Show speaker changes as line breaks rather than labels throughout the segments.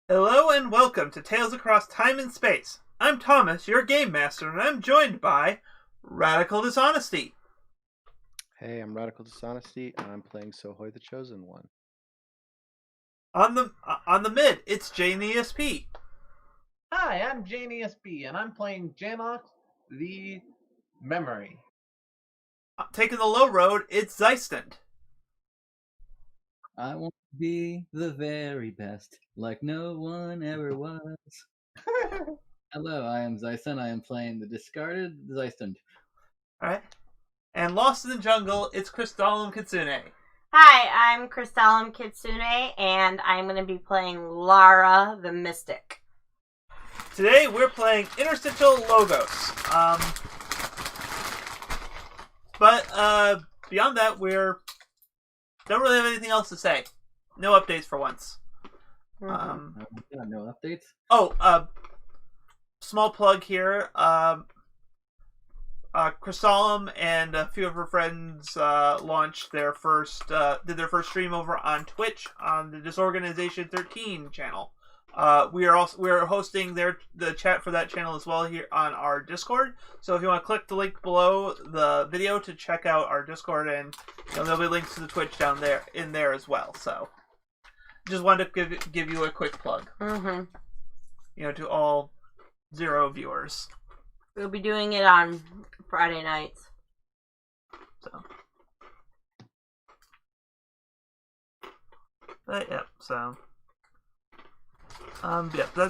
Hello and welcome to Tales Across Time and Space. I'm Thomas, your game master, and I'm joined by Radical Dishonesty.
Hey, I'm Radical Dishonesty, and I'm playing Sohoy the Chosen One.
On the mid, it's Jane ESP.
Hi, I'm Jane ESP, and I'm playing Janox the Memory.
Taking the low road, it's Zeistent.
I want to be the very best, like no one ever was. Hello, I am Zeistent. I am playing the discarded Zeistent.
Alright. And Lost in the Jungle, it's Crystalline Kitsune.
Hi, I'm Crystalline Kitsune, and I'm going to be playing Lara the Mystic.
Today we're playing Interstitial Logos. But beyond that, don't really have anything else to say. No updates for once.
No updates.
Small plug here. Chrysalim and a few of her friends launched did their first stream over on Twitch on the Disorganization 13 channel. We are hosting the chat for that channel as well here on our Discord. So if you want to click the link below the video to check out our Discord, and there'll be links to the Twitch down there in there as well. So just wanted to give you a quick plug. To all 0 viewers.
We'll be doing it on Friday nights.
That's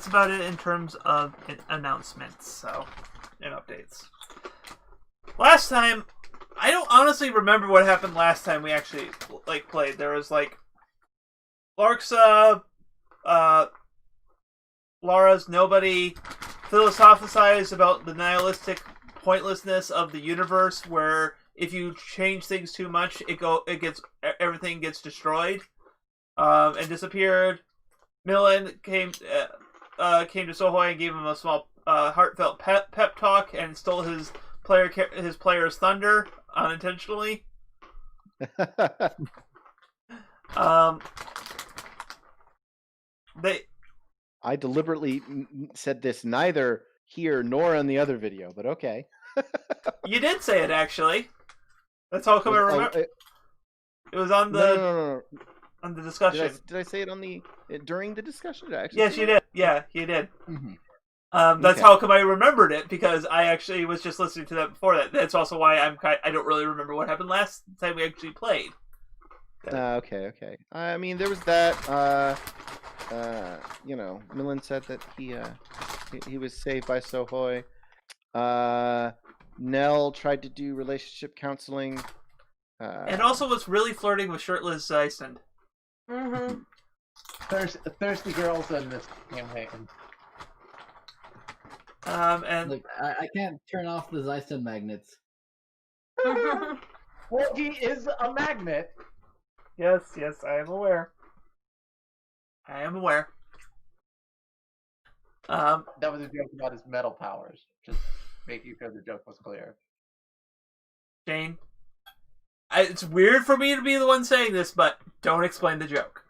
about it in terms of announcements, and updates. Last time, I don't honestly remember what happened last time we actually played. There was Lark's Lara's Nobody philosophized about the nihilistic pointlessness of the universe, where if you change things too much, everything gets destroyed, and disappeared. Millen came to Sohoy and gave him a small, heartfelt pep talk and stole his player's thunder unintentionally.
I deliberately said this neither here nor on the other video, but okay.
You did say it, actually. That's how come I remember. It was on the
no.
on the discussion.
Did I say it during the discussion?
Yes, you did. Yeah, you did.
Mm-hmm.
That's how come I remembered it, because I actually was just listening to that before that. That's also why I don't really remember what happened last time we actually played.
Okay. I mean, there was that. Millen said that he was saved by Sohoy. Nell tried to do relationship counseling.
And also was really flirting with shirtless Zeistent.
Thirsty girls in this campaign.
And
Look, I can't turn off the Zeistent magnets.
Well, he is a magnet.
Yes, I am aware.
That was a joke about his metal powers. Just making sure the joke was clear.
Jane, it's weird for me to be the one saying this, but don't explain the joke.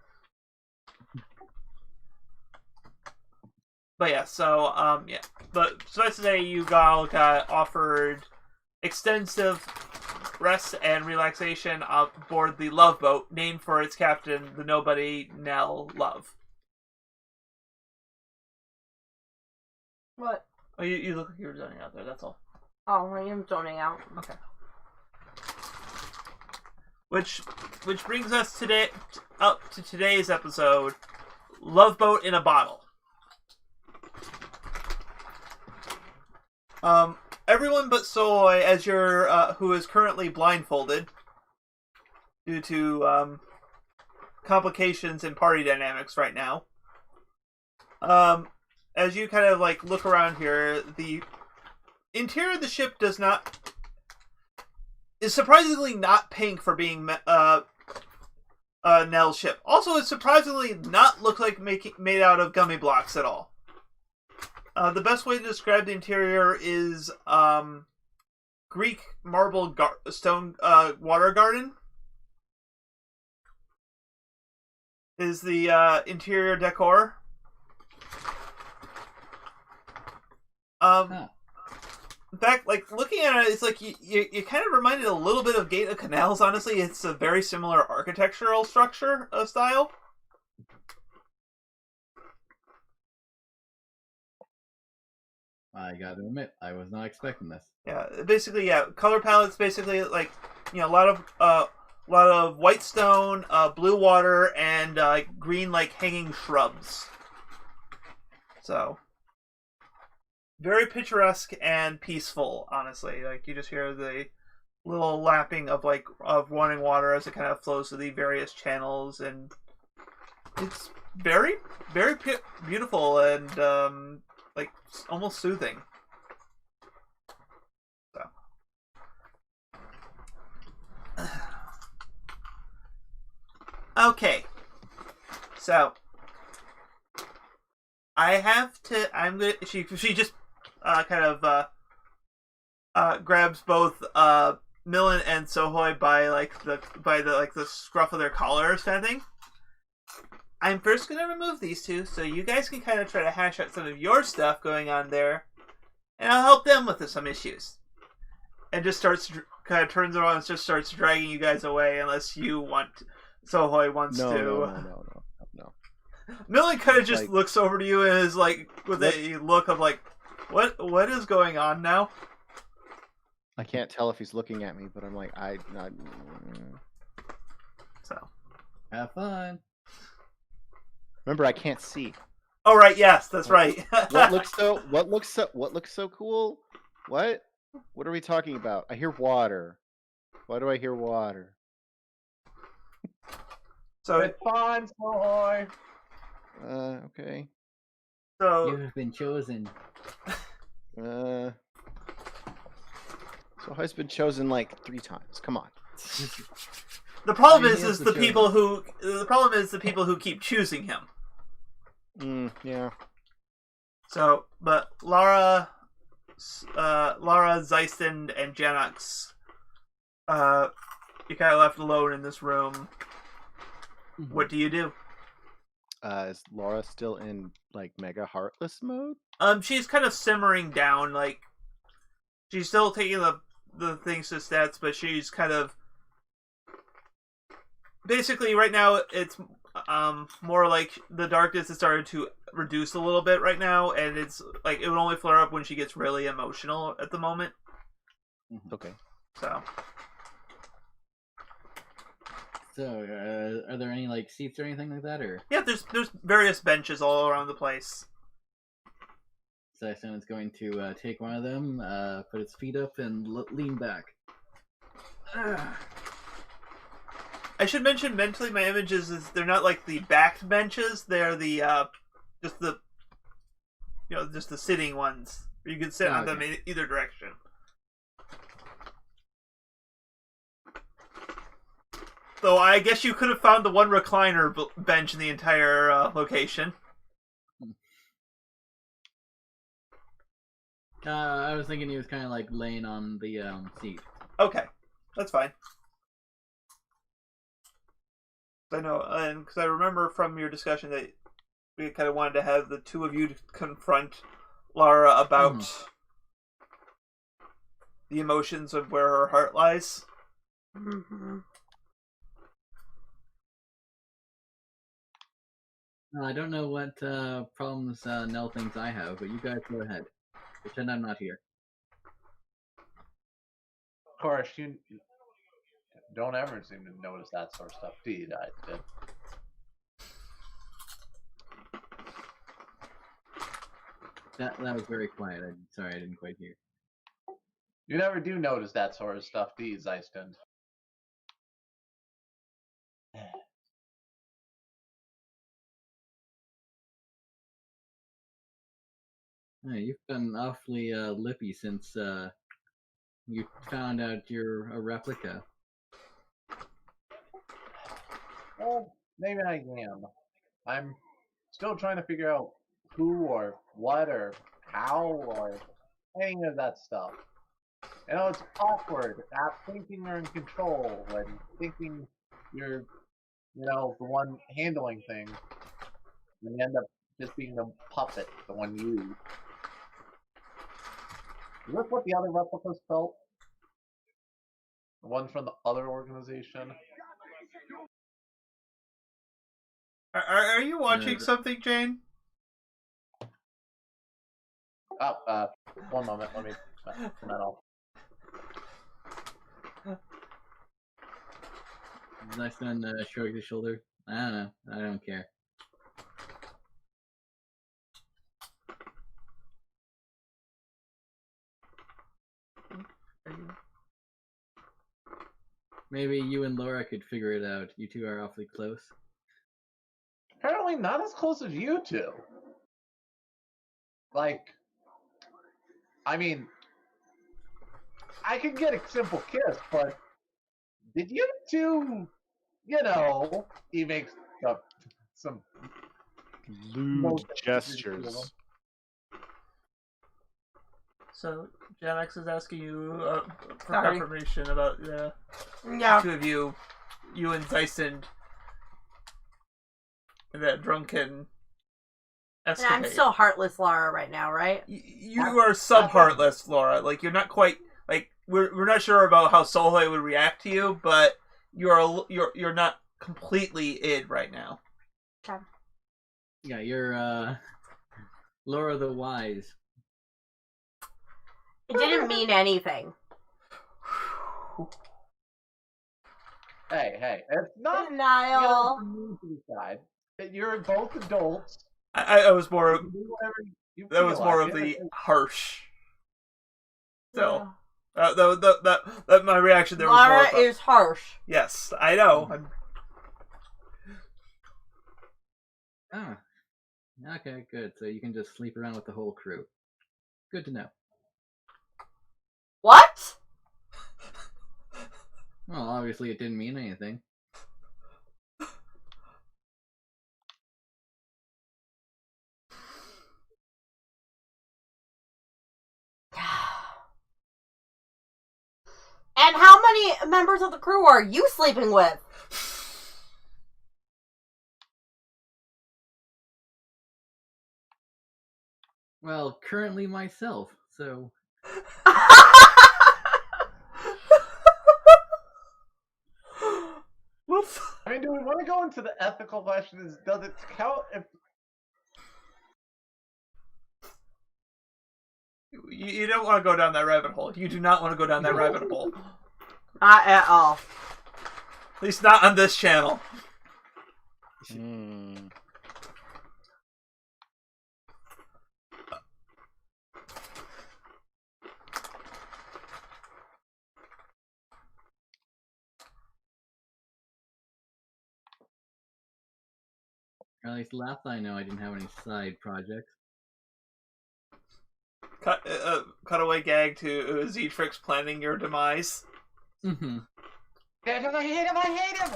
But yeah, but suffice to say, you all got offered extensive rest and relaxation aboard the Love Boat, named for its captain, the Nobody Nel Love.
What?
Oh, you look like you were zoning out there, that's all.
Oh, I am zoning out.
Okay. Which brings us up to today's episode, Love Boat in a Bottle. Everyone but Soy, as who is currently blindfolded due to complications in party dynamics right now. As you kind of look around here, the interior of the ship is surprisingly not pink for being Nell's ship. Also, it surprisingly not look like made out of gummy blocks at all. The best way to describe the interior is Greek marble stone water garden is the interior decor.
Huh.
In fact, like looking at it, it's like you kind of reminded a little bit of Gate of Canals. Honestly, it's a very similar architectural structure style.
I gotta admit, I was not expecting this.
Yeah, basically, yeah. Color palette's basically like a lot of white stone, blue water, and green like hanging shrubs. So very picturesque and peaceful. Honestly, like you just hear the little lapping of running water as it kind of flows through the various channels, and it's very very beautiful and like almost soothing. So. Okay, so I have to. I'm gonna. She just kind of grabs both Millen and Sohoy by the scruff of their collars, kind of thing. I'm first gonna remove these two, so you guys can kind of try to hash out some of your stuff going on there, and I'll help them with some issues. And just kind of turns around and just starts dragging you guys away, unless you want. Sohoy wants to.
No.
Millen kind of just
Like,
looks over to you and is like, with a look of like, what is going on now?
I can't tell if he's looking at me, but I'm like,
So.
Have fun.
Remember, I can't see.
Oh right, yes, that's right.
What looks so cool? What are we talking about? I hear water. Why do I hear water?
So
It's fun, Sohoy.
Okay.
So
You have been chosen.
So Sohoy's been chosen like 3 times. Come on.
the problem
I
is
mean,
the people who keep choosing him.
Yeah.
So, but Lara, Zeiston, and Janox, you kind of left alone in this room. What do you do?
Is Laura still in like mega heartless mode?
She's kind of simmering down. Like she's still taking the things to stats, but she's kind of basically right now. It's more like the darkness has started to reduce a little bit right now, and it's like it would only flare up when she gets really emotional at the moment.
Okay.
So.
So, are there any like seats or anything like that, or?
Yeah, there's various benches all around the place.
So I assume it's going to take one of them, put its feet up, and lean back.
I should mention mentally my images is they're not like the backed benches, they're the just the sitting ones. You can sit on them in either direction. So I guess you could have found the one recliner bench in the entire location.
I was thinking he was kind of like laying on the seat.
Okay, that's fine. I know, and because I remember from your discussion that we kind of wanted to have the two of you to confront Lara about the emotions of where her heart lies.
Mm-hmm.
I don't know what problems Nell thinks I have, but you guys go ahead. Pretend I'm not here.
Of course, you don't ever seem to notice that sort of stuff, do you, guys?
That was very quiet. Sorry, I didn't quite hear.
You never do notice that sort of stuff, do you, Zeiston?
Hey, you've been awfully lippy since you found out you're a replica.
Well, maybe I am. I'm still trying to figure out who or what or how or any of that stuff. You know, it's awkward at thinking you're in control and thinking you're, the one handling things. And you end up just being the puppet, the one you. Is this what the other replicas felt? The ones from the other organization?
Are you watching something, Jane?
Oh, one moment. Let me turn that off.
Nice one, shrugged his shoulder. I don't know. I don't care. Maybe you and Laura could figure it out. You two are awfully close.
Apparently not as close as you two. Like, I mean, I could get a simple kiss, but did you two, he makes some
Lewd gestures.
So Gen X is asking you for
Sorry.
confirmation about the
Yeah.
two of you and Zeiston, and that drunken
And
escapade.
I'm still heartless Lara right now, right?
You are sub-heartless, Laura. Like, you're not quite, like, we're not sure about how Sohei would react to you, but you're not completely id right now.
Okay.
Yeah, you're Laura the Wise.
It didn't mean anything.
Hey, it's not
Denial.
you to decide. You're both adults.
I was more
You
of,
can do whatever you
that was
feel
more
like.
of the harsh. So,
Yeah.
that my reaction there was more
Lara
of a,
is harsh.
yes, I know.
Ah. Okay, good. So you can just sleep around with the whole crew. Good to know.
What?
Well, obviously it didn't mean anything.
And how many members of the crew are you sleeping with?
Well, currently myself, so...
What?
I mean, do we want to go into the ethical questions? Does it count if
You don't want to go down that rabbit hole. You do not want to go down that rabbit hole.
Not at all.
At least not on this channel.
Or at least last I know I didn't have any side projects.
Cutaway gag to Zetrix planning your demise.
Mm-hmm.
I hate him!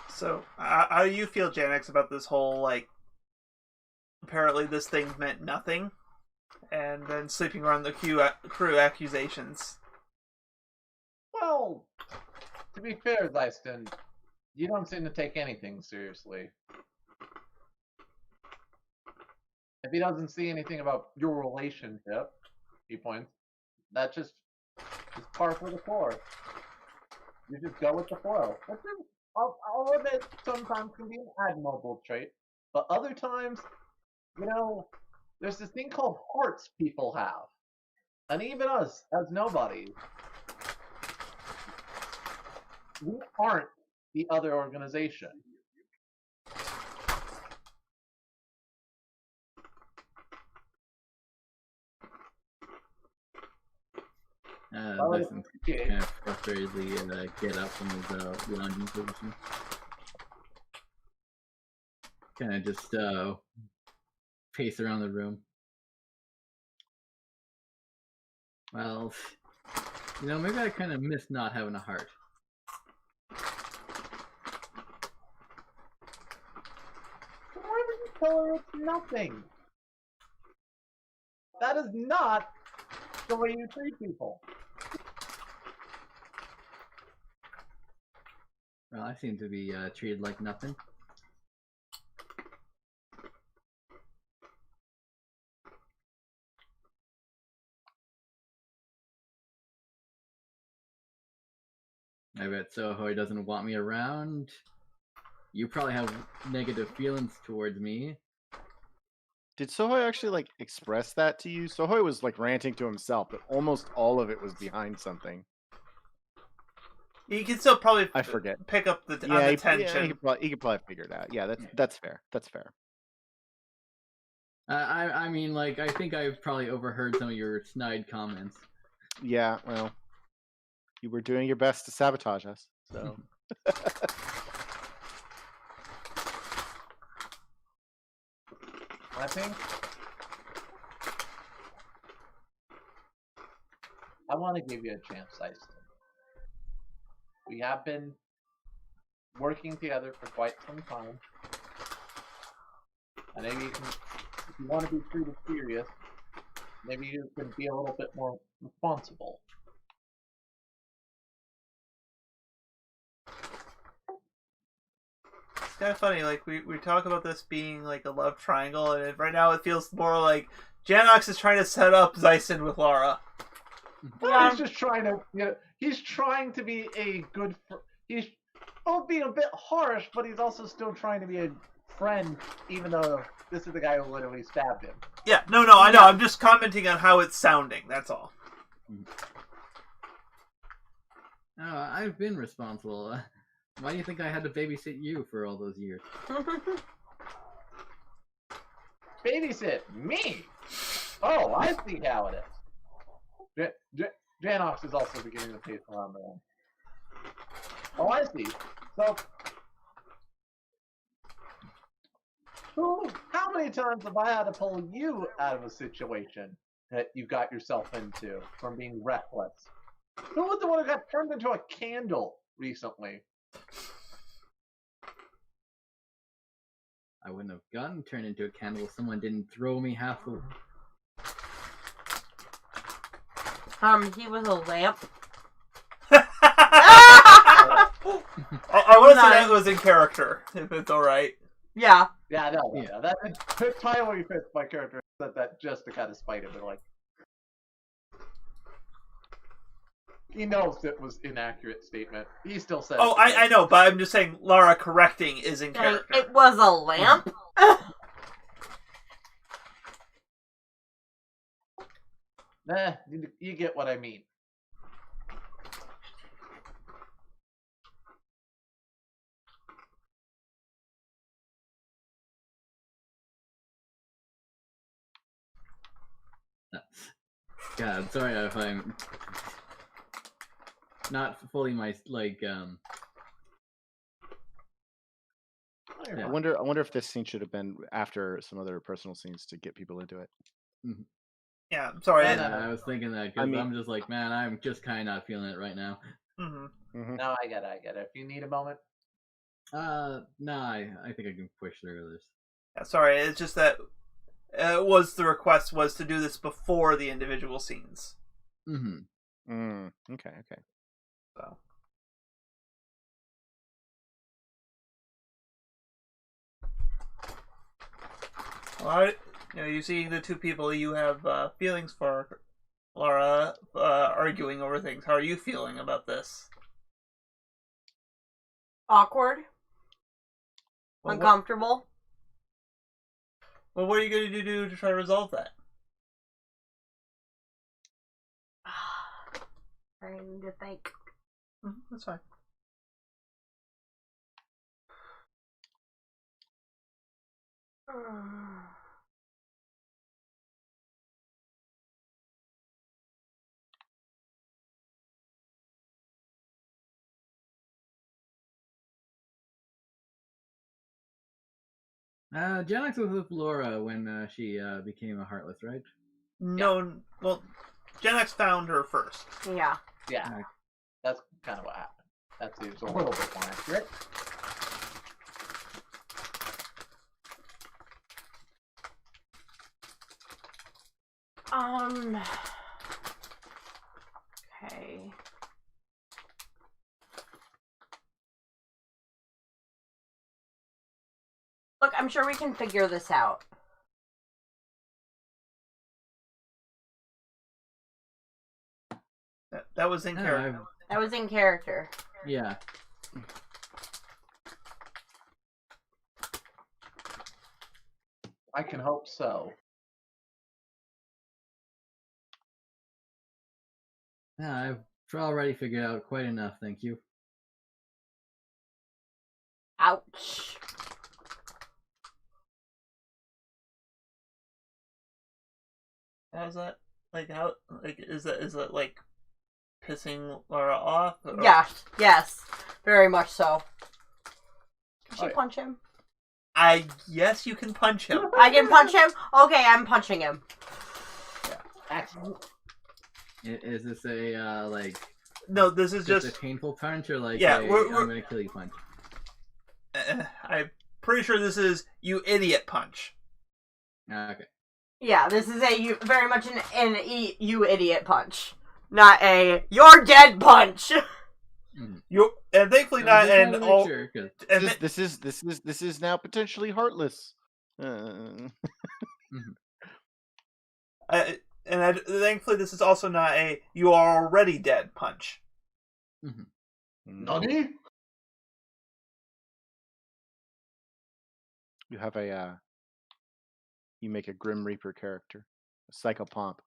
So, how do you feel, Janix, about this whole, like, apparently this thing meant nothing, and then sleeping around the crew accusations?
Well, to be fair, Zeiston, you don't seem to take anything seriously. If he doesn't see anything about your relationship, he points, that just is par for the course. You just go with the flow. Which is, I'll admit, sometimes can be an admirable trait, but other times, there's this thing called hearts people have. And even us, as nobodies, we aren't the other organization.
Dustin kind of frustratedly get up from his lounging position. Kind of just pace around the room. Well, maybe I kind of miss not having a heart.
Why would you tell her it's nothing? That is not the way you treat people.
Well, I seem to be treated like nothing. I bet Sohoy doesn't want me around. You probably have negative feelings towards me.
Did Sohoy actually like express that to you? Sohoy was like ranting to himself, but almost all of it was behind something.
You can still probably
I forget.
pick up the on
Yeah,
the tension.
he could probably figure it out. Yeah, that's fair. That's fair.
I mean, like, I think I've probably overheard some of your snide comments.
Yeah, well, you were doing your best to sabotage us, so.
I think I want to give you a chance, Iceland. We have been working together for quite some time. And maybe you can, if you want to be treated serious, maybe you can be a little bit more responsible.
It's kind of funny, like we talk about this being like a love triangle, and right now it feels more like Janox is trying to set up Zyson with Lara.
Yeah. He's just trying to, he's trying to be a good, he's being a bit harsh, but he's also still trying to be a friend, even though this is the guy who literally stabbed him.
Yeah, no, I know. I'm just commenting on how it's sounding. That's all.
I've been responsible. Why do you think I had to babysit you for all those years?
Babysit me? Oh, I see how it is. Janox is also beginning to pace around the room. Oh, I see. So, how many times have I had to pull you out of a situation that you got yourself into from being reckless? Who was the one who got turned into a candle recently?
I wouldn't have gotten turned into a candle if someone didn't throw me half the...
He was a lamp.
I want to say that was in character, if it's alright.
Yeah.
Yeah, no. That totally fits my character. Said that just to kind of spite him, but like, he knows it was inaccurate statement. He still said.
Oh, I know, but I'm just saying Lara correcting is in character.
It was a lamp.
Nah, you get what I mean.
God, sorry if I'm not fully my
I wonder if this scene should have been after some other personal scenes to get people into it.
Mm-hmm.
Yeah, I'm sorry.
I was thinking that because I'm just like, man, I'm just kind of not feeling it right now.
No, I get it. If you need a moment.
Nah, I think I can push through this.
Yeah, sorry, it's just that the request was to do this before the individual scenes.
Okay.
So. Well, you see the two people you have feelings for, Lara, arguing over things. How are you feeling about this?
Awkward.
Well,
uncomfortable.
What are you going to do to try to resolve that?
I need to think.
That's fine.
Janox was with Laura when she became a Heartless, right?
No, well, Gen X found her first.
Yeah.
Yeah, that's kind of what happened. That seems a little bit more accurate.
Okay. Look, I'm sure we can figure this out.
That was in
No,
character.
That was in character.
Yeah.
I can hope so.
Yeah, I've already figured out quite enough, thank you.
Ouch.
How's that? Like how? Like is that like pissing Laura off? Or...
Yes, very much so. Can she
Alright.
punch him?
I guess you can punch him.
I can punch him? Okay, I'm punching him.
Excellent.
Is this a like
No, this is
just
just.
a painful punch or like
Yeah,
a,
we're-
I'm gonna kill you punch?
I'm pretty sure this is you idiot punch.
Okay.
Yeah, this is very much an you idiot punch. Not a you're dead punch.
You and thankfully
No,
not
just
an
wanted to make
all.
sure, 'cause-
And
This is now potentially heartless.
thankfully this is also not a you are already dead punch.
Nani?
You have a you make a Grim Reaper character, a psychopomp,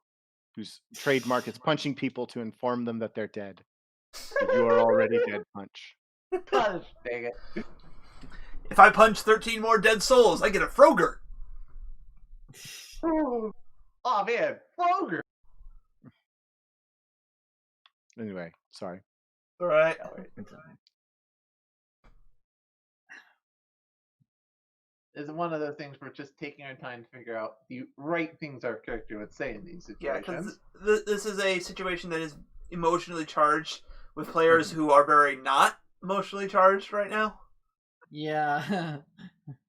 whose trademark is punching people to inform them that they're dead. You are already dead punch.
Gosh dang it.
If I punch 13 more dead souls, I get a Frogger.
Oh man, Frogger.
Anyway, sorry.
All right.
It's alright.
Is one of those things we're just taking our time to figure out the right things our character would say in these
Yeah,
situations.
because this is a situation that is emotionally charged with players who are very not emotionally charged right now.
Yeah.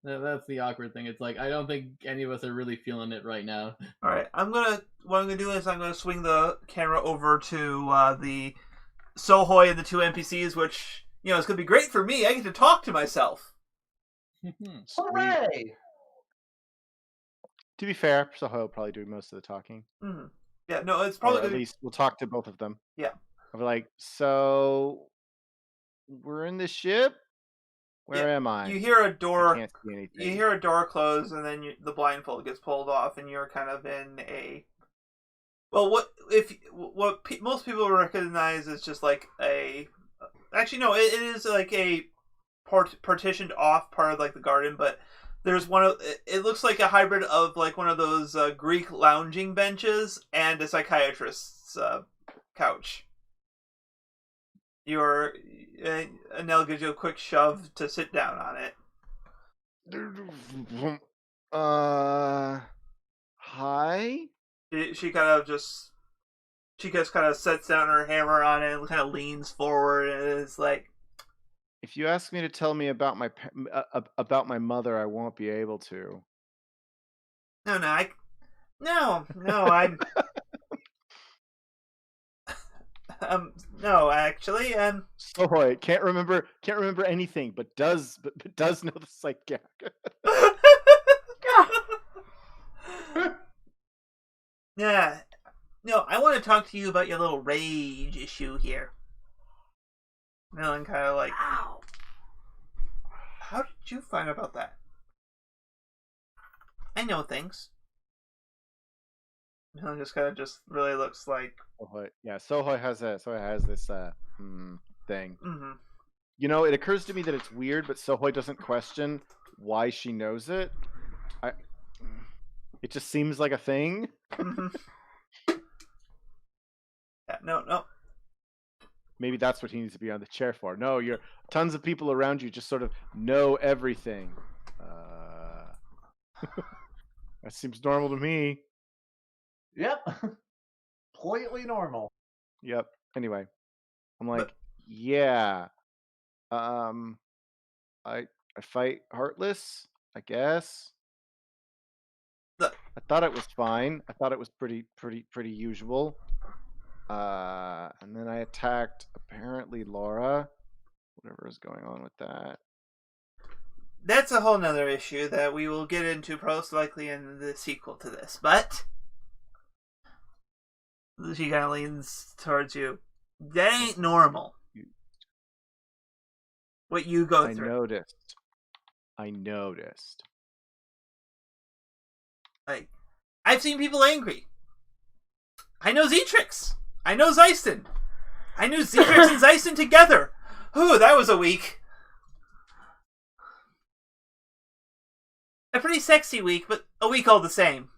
That's the awkward thing. It's like I don't think any of us are really feeling it right now.
All right, what I'm gonna do is I'm gonna swing the camera over to the Sohoy and the two NPCs, which is gonna be great for me. I get to talk to myself.
Sweet.
Hooray!
To be fair, Soho will probably do most of the talking.
Mm-hmm. Yeah, no, it's
Or
probably
at
gonna be...
least we'll talk to both of them.
Yeah.
I'll be like, so we're in the ship? Where am I?
You hear a
I
door.
can't see anything.
You hear a door close, and then the blindfold gets pulled off, and you're kind of in a. Well, most people recognize as just like a. Actually, no, it is like a partitioned off part of like the garden, but there's one of. It looks like a hybrid of like one of those Greek lounging benches and a psychiatrist's couch. Nell gives you a quick shove to sit down on it.
Hi?
She kind of sets down her hammer on it and kind of leans forward and is like,
If you ask me to tell me about my mother, I won't be able to.
I'm no, actually,
Sohoy can't remember anything, but does know the psychic.
Yeah, no, I want to talk to you about your little rage issue here. Melon kind of like,
Ow.
How did you find out about that? I know things. Melon just kind of really looks like,
Sohoy has this thing.
mm-hmm.
It occurs to me that it's weird, but Sohoy doesn't question why she knows it. It just seems like a thing.
Mm-hmm. Yeah, no.
Maybe that's what he needs to be on the chair for. No, you're tons of people around you just sort of know everything. That seems normal to me.
Yep. Completely normal.
Yep. Anyway, I'm like, yeah. I fight Heartless, I guess. I thought it was fine. I thought it was pretty usual. And then I attacked apparently Laura. Whatever is going on with that.
That's a whole nother issue that we will get into most likely in the sequel to this. But she kind of leans towards you. That ain't normal. What you go through.
I noticed.
Like, I've seen people angry. I know Zetrix. I know Zeiston. I knew Zetrix and Zeiston together. Ooh, that was a week. A pretty sexy week, but a week all the same.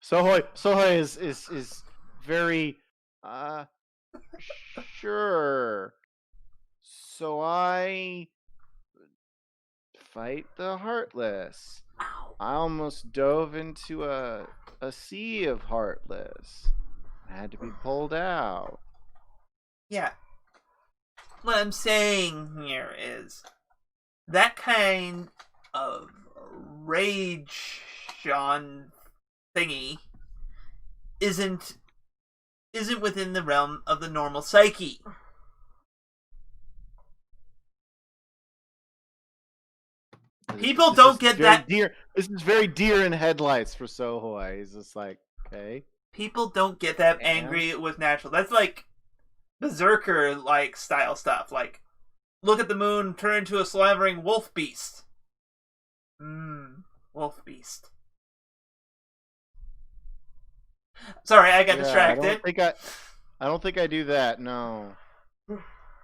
Sohoi is very sure. So I fight the Heartless. I almost dove into a sea of Heartless. I had to be pulled out.
Yeah. What I'm saying here is that kind of rage on thingy isn't within the realm of the normal psyche. People don't get that.
This is very deer in headlights for Sohoi. He's just like, okay.
People don't get that angry with natural. That's like berserker like style stuff. Like, look at the moon turn into a slavering wolf beast. Wolf beast. Sorry, I got distracted.
I don't think I do that. No.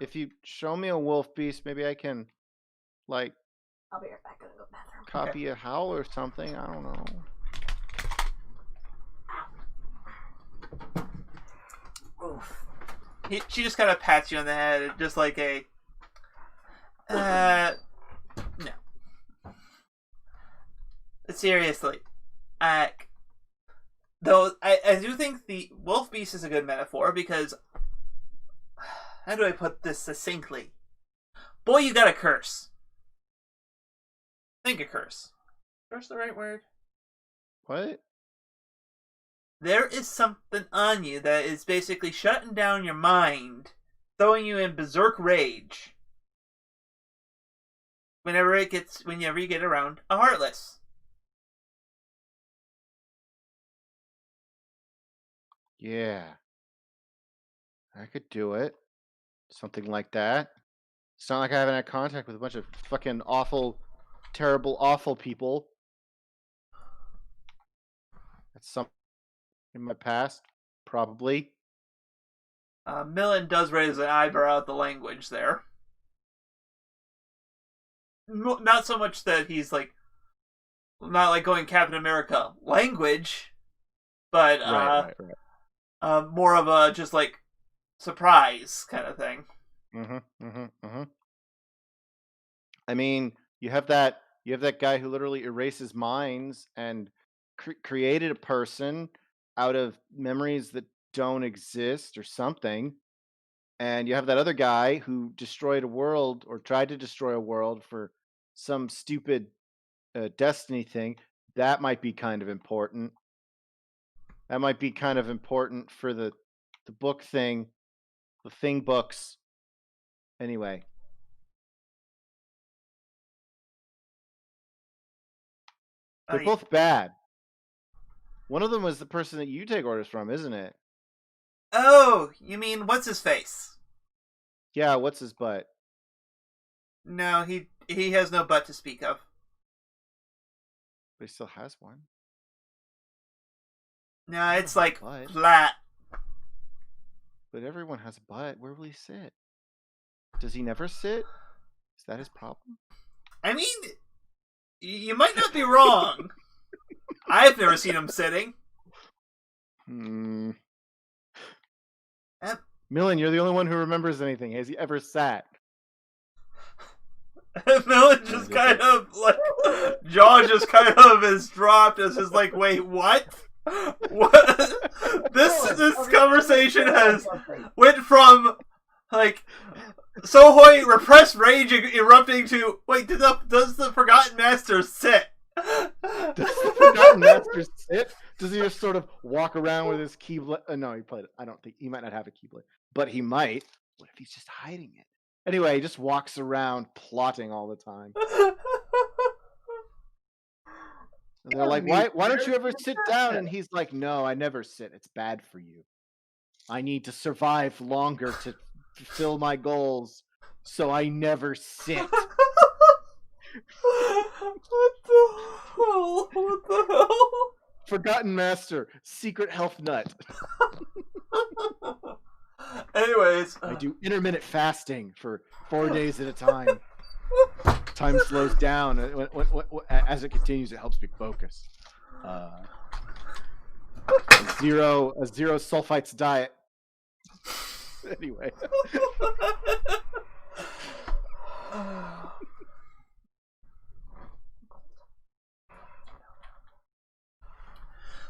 If you show me a wolf beast, maybe I can, like,
I'll be right back. Gonna go to the bathroom.
Copy a howl or something. I don't know.
Oof.
She just kind of pats you on the head, just like a, no. Seriously, though I do think the wolf beast is a good metaphor because, how do I put this succinctly? Boy, you got a curse. Think a curse. Curse the right word?
What?
There is something on you that is basically shutting down your mind, throwing you in berserk rage. Whenever you get around a Heartless.
Yeah. I could do it. Something like that. It's not like I haven't had contact with a bunch of fucking awful, terrible, awful people. That's something in my past, probably.
Millen does raise an eyebrow at the language there. Not so much that he's like, not like going Captain America language, but
Right.
more of a just like surprise kind of thing.
I mean, you have that guy who literally erases minds and created a person out of memories that don't exist or something. And you have that other guy who destroyed a world or tried to destroy a world for some stupid destiny thing. That might be kind of important. That might be kind of important for the book thing, the thing books. Anyway. They're both bad. One of them was the person that you take orders from, isn't it?
Oh, you mean what's his face?
Yeah, what's his butt?
No, he has no butt to speak of.
But he still has one.
No, it's like
butt.
flat.
But everyone has a butt. Where will he sit? Does he never sit? Is that his problem?
I mean, you might not be wrong. I've never seen him sitting.
Millen, you're the only one who remembers anything. Has he ever sat?
Millen just kind of like jaw just kind of is dropped as is like, wait, what? What? This conversation has went from like Sohoi repressed rage erupting to wait. Does the Forgotten Master sit?
Does the Forgotten Master sit? Does he just sort of walk around with his keyblade? No, he played it. I don't think he might not have a keyblade, but he might. What if he's just hiding it? Anyway, he just walks around plotting all the time. And they're like, why don't you ever sit down? And he's like, no, I never sit. It's bad for you. I need to survive longer to fulfill my goals, so I never sit.
What the hell? What the hell?
Forgotten Master, secret health nut.
Anyways,
I do intermittent fasting for 4 days at a time. Time slows down. As it continues, it helps me focus. A zero sulfites diet. Anyway.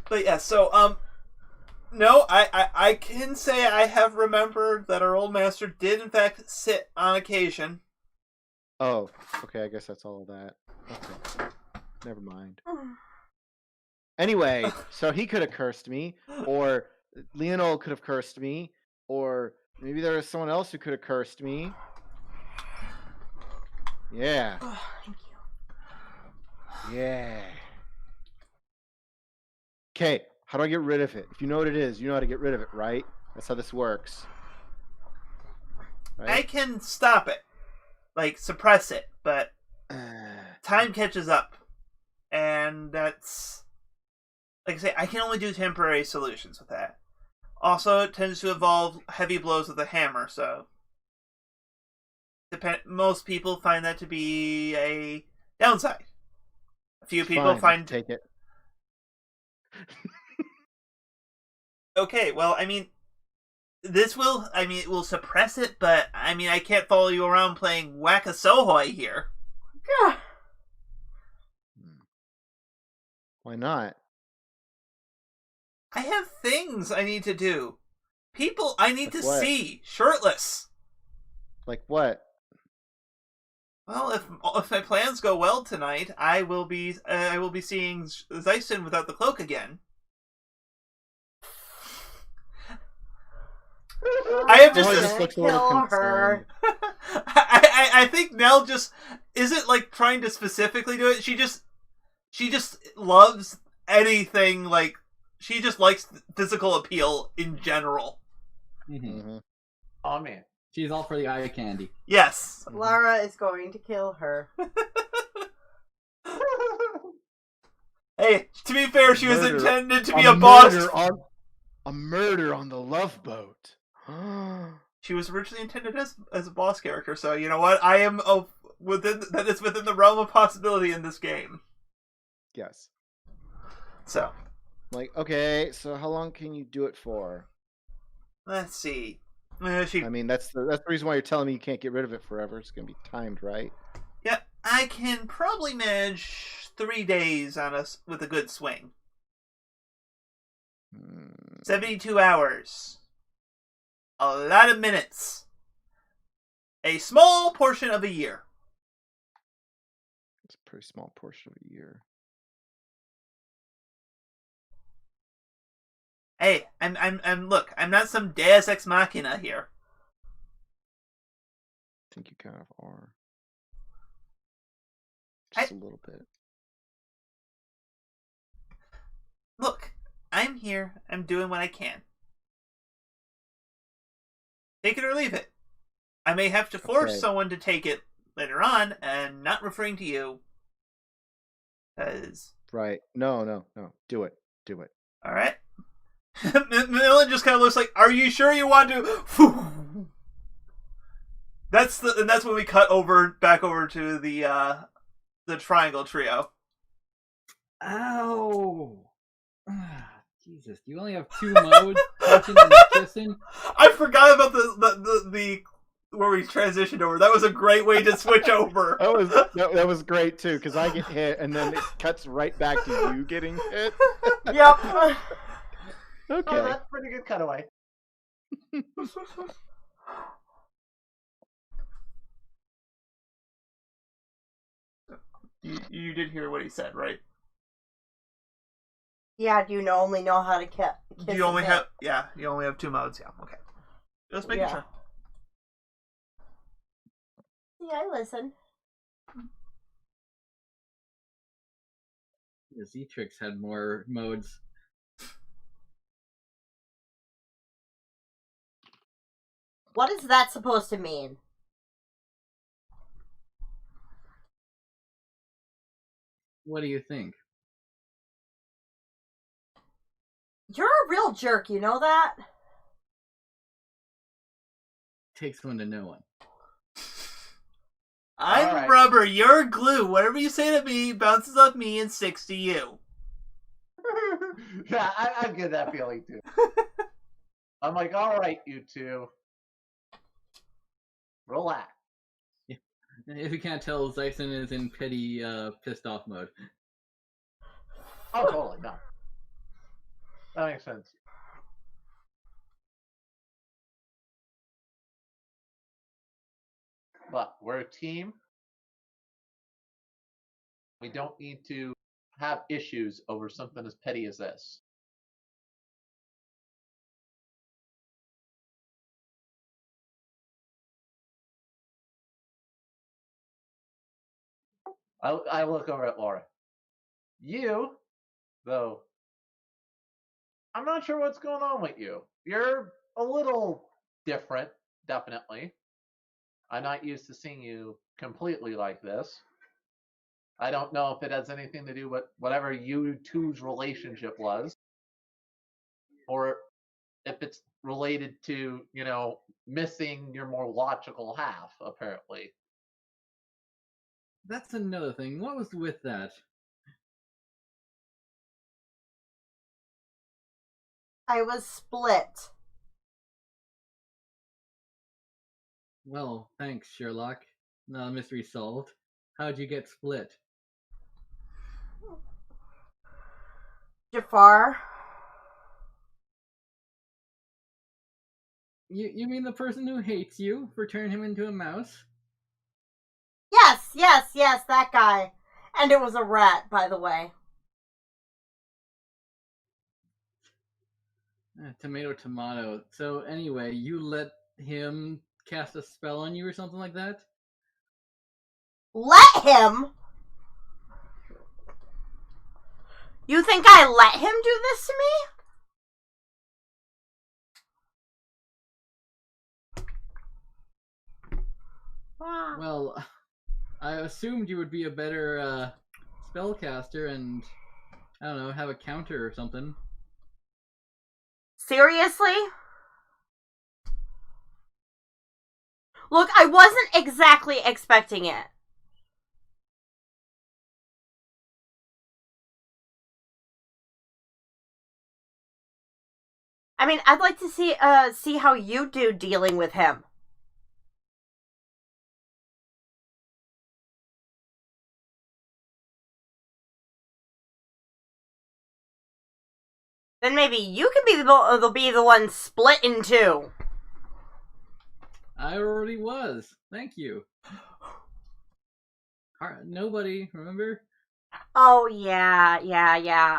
But yeah, so no, I can say I have remembered that our old master did in fact sit on occasion.
Oh, okay. I guess that's all of that. Okay, never mind. Anyway, so he could have cursed me, or Leonel could have cursed me, or maybe there was someone else who could have cursed me. Yeah.
Oh, thank you.
Yeah. Okay, how do I get rid of it? If you know what it is, you know how to get rid of it, right? That's how this works. Right?
I can stop it, like suppress it, but time catches up, and that's like I say, I can only do temporary solutions with that. Also, it tends to involve heavy blows with a hammer, so most people find that to be a downside. A few people find
take it.
Okay, well, I mean, it will suppress it, but I mean, I can't follow you around playing Whack-a-Sohoi here.
Yeah.
Why not?
I have things I need to do. People I need
Like
to
what?
see shirtless.
Like what?
Well, if my plans go well tonight, I will be seeing Zeisen without the cloak again. I have just,
Oh, he just looks a little
kill her.
concerned.
I think Nell just isn't like trying to specifically do it. She just loves anything, like she just likes physical appeal in general.
Mm-hmm.
Oh man.
She's all for the eye candy.
Yes.
Lara is going to kill her.
Hey, to be fair, she was
Murder.
intended to be a boss.
A murder on the Love Boat.
She was originally intended as a boss character, so you know what? I am within the realm of possibility in this game.
Yes.
So,
Like, okay, so how long can you do it for?
let's see.
I mean, that's the reason why you're telling me you can't get rid of it forever. It's gonna be timed, right?
Yeah, I can probably manage 3 days with a good swing. 72 hours. A lot of minutes. A small portion of a year.
It's a pretty small portion of a year.
Hey, look, I'm not some Deus Ex Machina here.
I think you kind of are. Just a little bit.
Look, I'm here. I'm doing what I can. Take it or leave it. I may have to force someone to take it later on, and not referring to you.
Right. No. Do it.
Alright. Millen just kind of looks like, are you sure you want to? That's when we cut back over to the triangle trio.
Ow! Jesus, you only have 2 modes, punching and kissing?
I forgot about the where we transitioned over. That was a great way to switch over.
That was great too, because I get hit and then it cuts right back to you getting hit.
Yep.
Okay.
Oh, that's a pretty good cutaway.
You did hear what he said, right?
Yeah, do you only know how to kiss?
You only have you only have 2 modes. Yeah, okay. Just making sure.
Yeah, I listen.
The Z-Trix had more modes.
What is that supposed to mean?
What do you think?
You're a real jerk, you know that?
Takes one to know one.
I'm
Alright.
rubber, you're glue. Whatever you say to me bounces off me and sticks to you.
Yeah, I get that feeling too. I'm like, all right, you two, relax.
If you can't tell, Zyson is in petty, pissed off mode.
Oh, totally, no. That makes sense. But we're a team. We don't need to have issues over something as petty as this. I look over at Laura. You, though, I'm not sure what's going on with you. You're a little different, definitely. I'm not used to seeing you completely like this. I don't know if it has anything to do with whatever you two's relationship was, or if it's related to, missing your more logical half, apparently.
That's another thing. What was with that?
I was split.
Well, thanks, Sherlock. Now the mystery solved. How'd you get split?
Jafar.
You mean the person who hates you for turning him into a mouse?
Yes, that guy. And it was a rat, by the way.
Tomato, tomato. So anyway, you let him cast a spell on you or something like that?
Let him? You think I let him do this to me?
Well, I assumed you would be a better spellcaster and, I don't know, have a counter or something.
Seriously? Look, I wasn't exactly expecting it. I mean, I'd like to see how you do dealing with him. Then maybe you could be the one split in two.
I already was. Thank you. Nobody, remember?
Oh, yeah.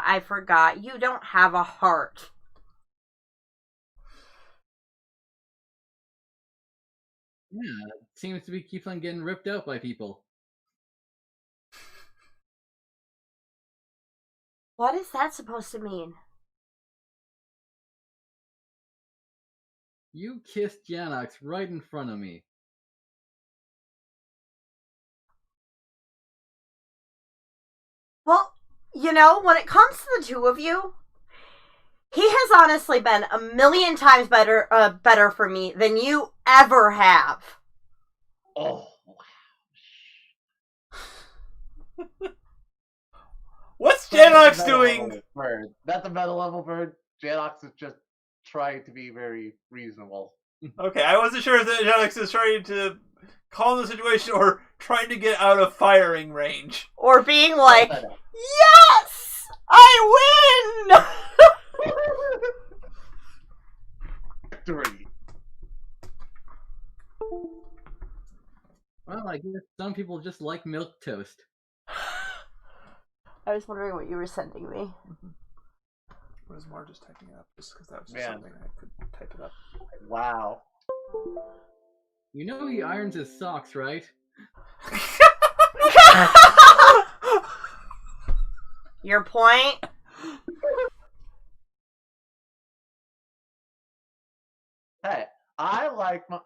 I forgot. You don't have a heart.
Yeah, it seems to be keeps on getting ripped out by people.
What is that supposed to mean?
You kissed Janox right in front of me.
Well, when it comes to the two of you, he has honestly been a million times better for me than you ever have.
Oh,
What's Janox doing?
Bird. That's a meta level bird. Janox is just trying to be very reasonable.
Okay, I wasn't sure if Janox is trying to calm the situation or trying to get out of firing range.
Or being like, yes! I win!
Victory.
Well, I guess some people just like milk toast.
I was wondering what you were sending me.
It was more just typing it up, just because that was just
Man.
something I could type it up.
Wow.
You know he irons his socks, right?
Your point?
Hey, I like my...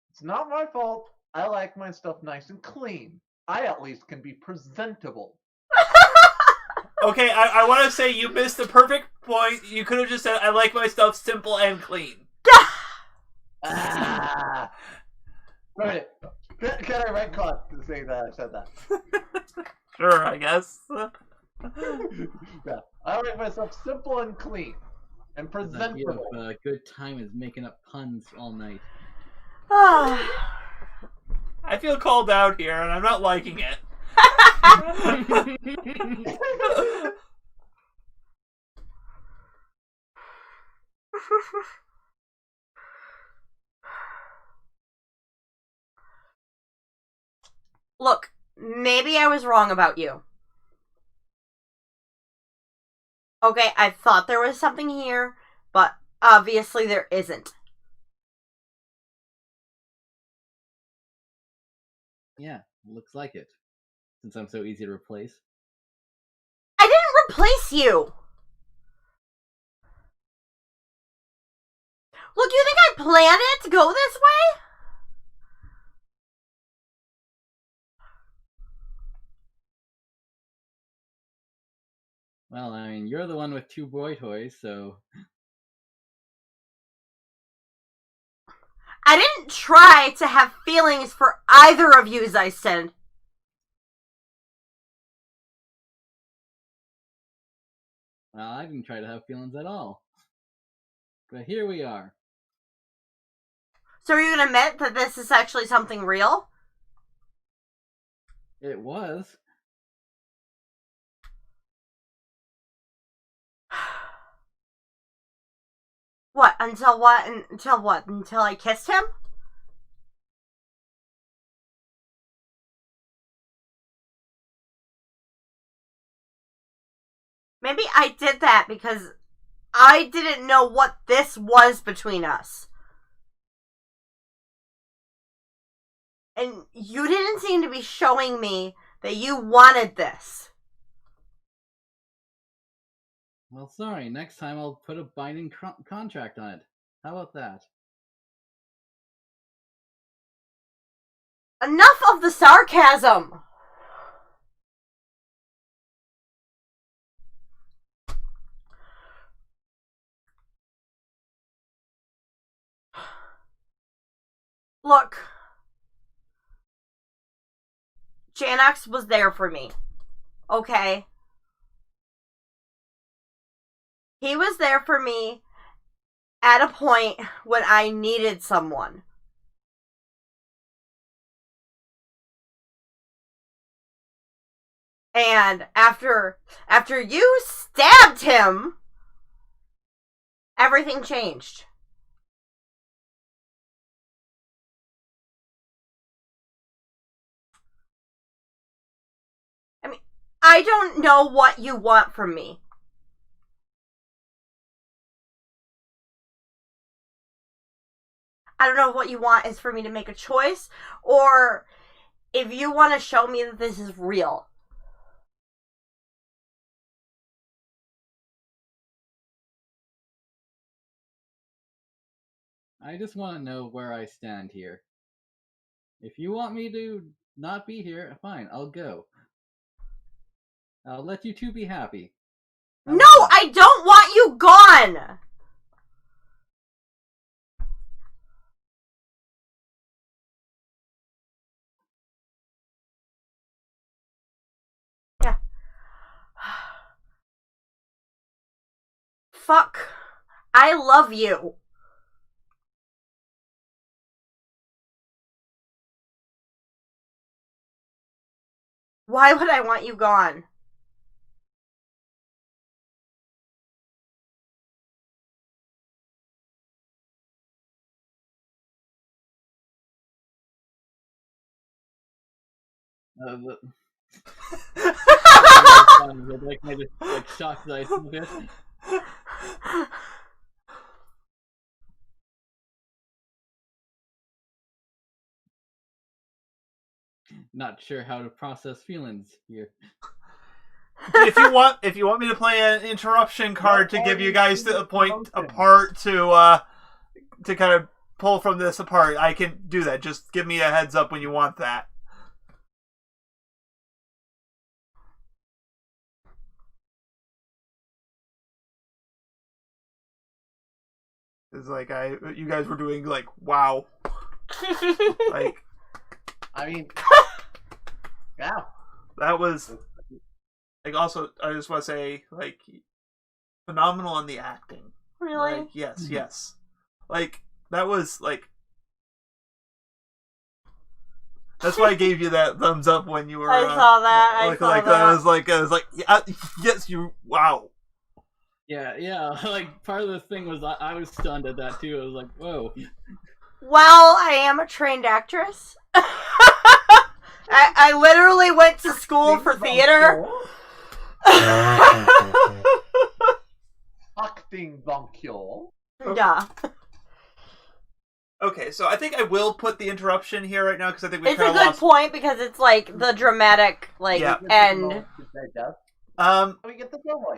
It's not my fault. I like my stuff nice and clean. I at least can be presentable.
Okay, I want to say you missed the perfect point. You could have just said, I like my stuff simple and clean.
Ah! Right. Can I red card to say that I said that?
Sure, I guess.
Yeah. I like myself simple and clean. And
The idea
presentable.
of a good time is making up puns all night.
I feel called out here, and I'm not liking it.
Look, maybe I was wrong about you. Okay, I thought there was something here, but obviously there isn't.
Yeah, looks like it. Since I'm so easy to replace.
I didn't replace you! Look, you think I planned it to go this way?
Well, I mean, you're the one with 2 boy toys, so...
I didn't try to have feelings for either of you, Zeiston.
Well, I didn't try to have feelings at all. But here we are.
So are you gonna admit that this is actually something real?
It was.
What? Until what? Until what? Until I kissed him? Maybe I did that because I didn't know what this was between us. And you didn't seem to be showing me that you wanted this.
Well, sorry. Next time I'll put a binding contract on it. How about that?
Enough of the sarcasm! Look. Janox was there for me. Okay? He was there for me at a point when I needed someone. And after you stabbed him, everything changed. I mean, I don't know what you want from me. I don't know if what you want is for me to make a choice, or if you want to show me that this is real.
I just want to know where I stand here. If you want me to not be here, fine, I'll go. I'll let you two be happy. How
No,
about that?
I don't want you gone! Yeah. Fuck. I love you. Why would I want you gone?
The sounds good. Like I just like shocked the ice a bit. Not sure how to process feelings here.
If you want me to play an interruption card to give you guys to point apart to kind of pull from this apart, I can do that. Just give me a heads up when you want that. It's like you guys were doing like wow, like
I mean, yeah.
that was like also I just want to say like phenomenal on the acting.
Really?
Like, yes. Like that was like that's why I gave you that thumbs up when you were.
I saw that. I
was like yeah, yes, you wow.
Yeah. Like part of the thing was I was stunned at that too. I was like, whoa.
Well, I am a trained actress. I literally went to school for theater.
Acting vacuum.
Yeah.
Okay, so I think I will put the interruption here right now because I think we
It's a
kind
good
of lost.
point because it's like the dramatic end.
We get the joy.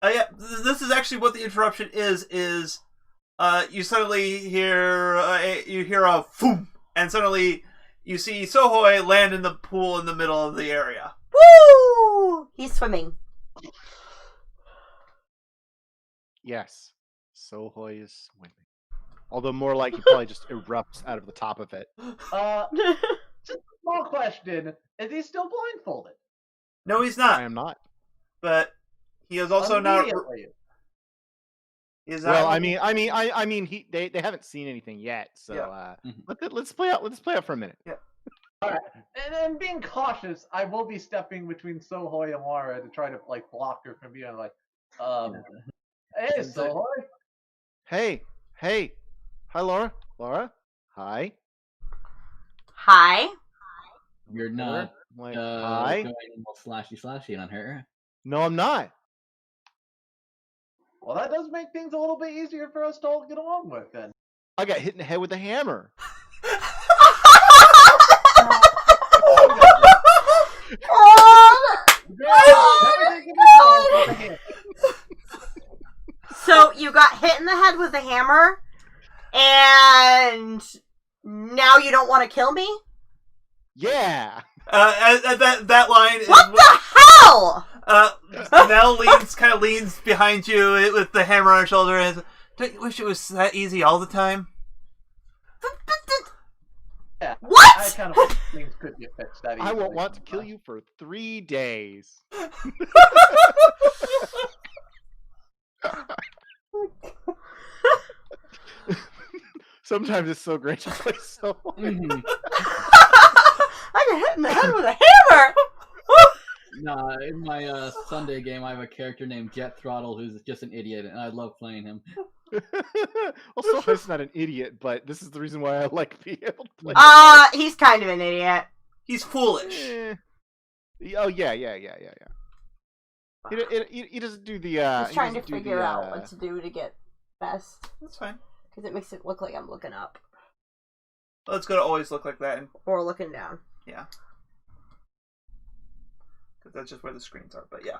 Yeah, this is actually what the interruption is you suddenly hear a boom, and suddenly you see Sohoi land in the pool in the middle of the area.
Woo! He's swimming.
Yes, Sohoi is swimming. Although more like he probably just erupts out of the top of it.
Just a small question: is he still blindfolded?
No, he's not.
I am not.
But he is also not.
Immediately.
Well, I mean, they haven't seen anything yet, so
Yeah.
let's play out. Let's play out for a minute.
Yeah.
All right, and being cautious, I will be stepping between Sohoi and Laura to try to like block her from being like, hey, Sohoi.
Hey, hi, Laura. Hi.
Hi.
You're not
Like,
going
hi.
all slashy on her.
No, I'm not.
Well, that does make things a little bit easier for us to all get along with, then.
I got hit in the head with a hammer.
So you got hit in the head with a hammer, and now you don't want to kill me?
Yeah.
That line is
What the hell?
Nell leans behind you with the hammer on her shoulder and says, don't you wish it was that easy all the time?
Yeah,
What?
I kind of wish things could get fixed that easily.
I won't want to kill you for 3 days. Sometimes it's so great to play so.
Mm-hmm.
I got hit in the head with a hammer!
Nah, in my Sunday game, I have a character named Jet Throttle who's just an idiot, and I love playing him.
Also, he's not an idiot, but this is the reason why I like being able to play.
He's kind of an idiot.
He's foolish.
Oh yeah. He doesn't do the.
He's trying to
doesn't do
figure
the,
out what to do to get best.
That's fine.
Because it makes it look like I'm looking up.
Well, it's going to always look like that.
Or looking down.
Yeah. Because that's just where the screens are, but yeah.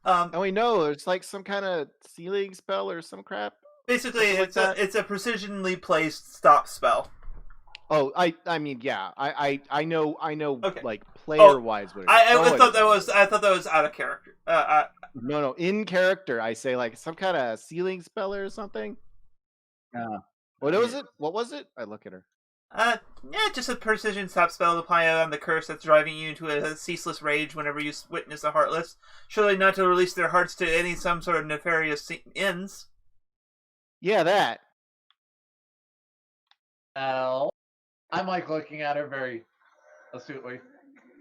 And we know it's like some kind of sealing spell or some crap.
Basically,
Something
it's a precisionally placed stop spell.
Oh, I mean, yeah, I know,
Okay.
like player wise. What it is.
I thought that was out of character.
No, in character, I say like some kind of sealing spell or something. What was it? What was it? I look at her.
Yeah, just a precision stop spell to apply on the curse that's driving you into a ceaseless rage whenever you witness the Heartless. Surely not to release their hearts to some sort of nefarious ends.
Yeah, that.
I'm like looking at her very astutely.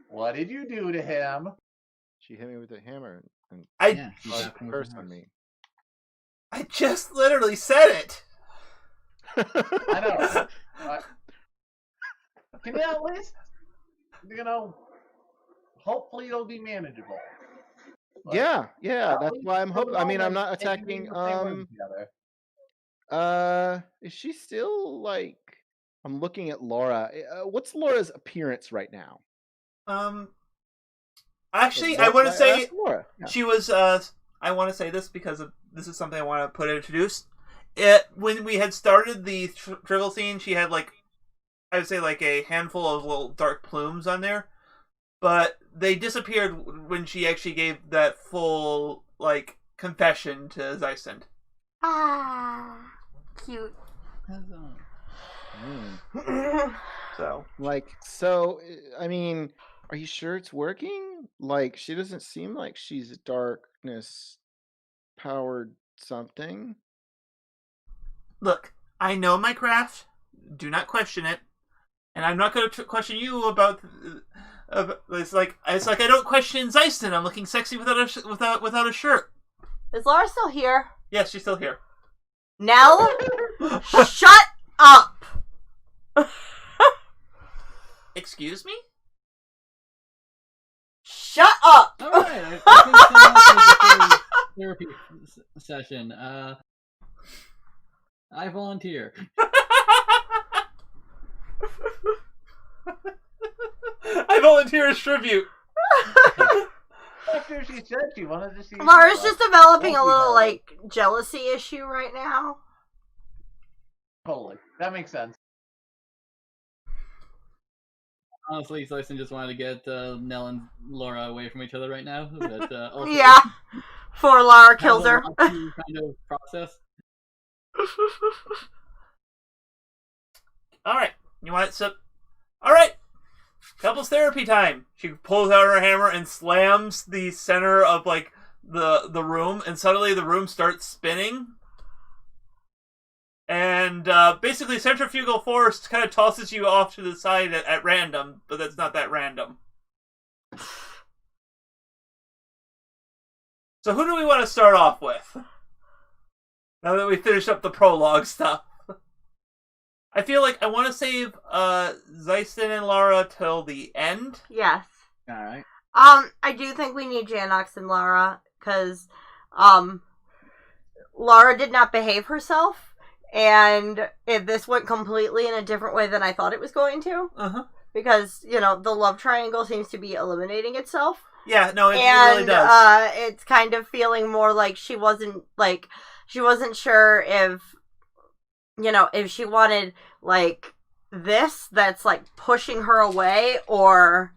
What did you do to him?
She hit me with a hammer and
Curse
on me.
I just literally said it.
I know. Can you at least, hopefully it'll be manageable. But
Yeah,
at
that's
least
why I'm
for the
hoping. I mean, I'm
moment,
not
they can be
attacking.
in the same room together.
Is she still like? I'm looking at Laura. What's Laura's appearance right now?
Actually, I want to say
ask Laura. Yeah.
she was. I want to say this because this is something I want to put introduced. When we had started the trivial scene, she had like, I would say like a handful of little dark plumes on there, but they disappeared when she actually gave that full like confession to Zeisend.
Ah, cute.
So, I mean, are you sure it's working? Like, she doesn't seem like she's a darkness powered something.
Look, I know my craft. Do not question it, and I'm not going to question you about. It's like I don't question Zeiston. I'm looking sexy without a shirt.
Is Laura still here?
Yes, she's still here.
Nell, shut up.
Excuse me?
Shut up.
All right, I think the therapy session. I volunteer.
I volunteer as tribute.
After she said she wanted to see.
Laura's just developing a little like jealousy issue right now.
Totally, that makes sense.
Honestly, Slyson just wanted to get Nell and Laura away from each other right now. But, also
Yeah, before Laura kills her.
Kind of process.
Alright, you want some? Alright, couples therapy time. She pulls out her hammer and slams the center of like the room, and suddenly the room starts spinning. And basically, centrifugal force kind of tosses you off to the side at random, but that's not that random. So who do we want to start off with? Now that we finished up the prologue stuff. I feel like I want to save Zeiston and Lara till the end.
Yes.
All right.
I do think we need Janox and Lara, because Lara did not behave herself. And this went completely in a different way than I thought it was going to.
Uh-huh.
Because, the love triangle seems to be eliminating itself.
Yeah, no, it really does.
It's kind of feeling more like she wasn't sure if, if she wanted, like, this that's, like, pushing her away, or,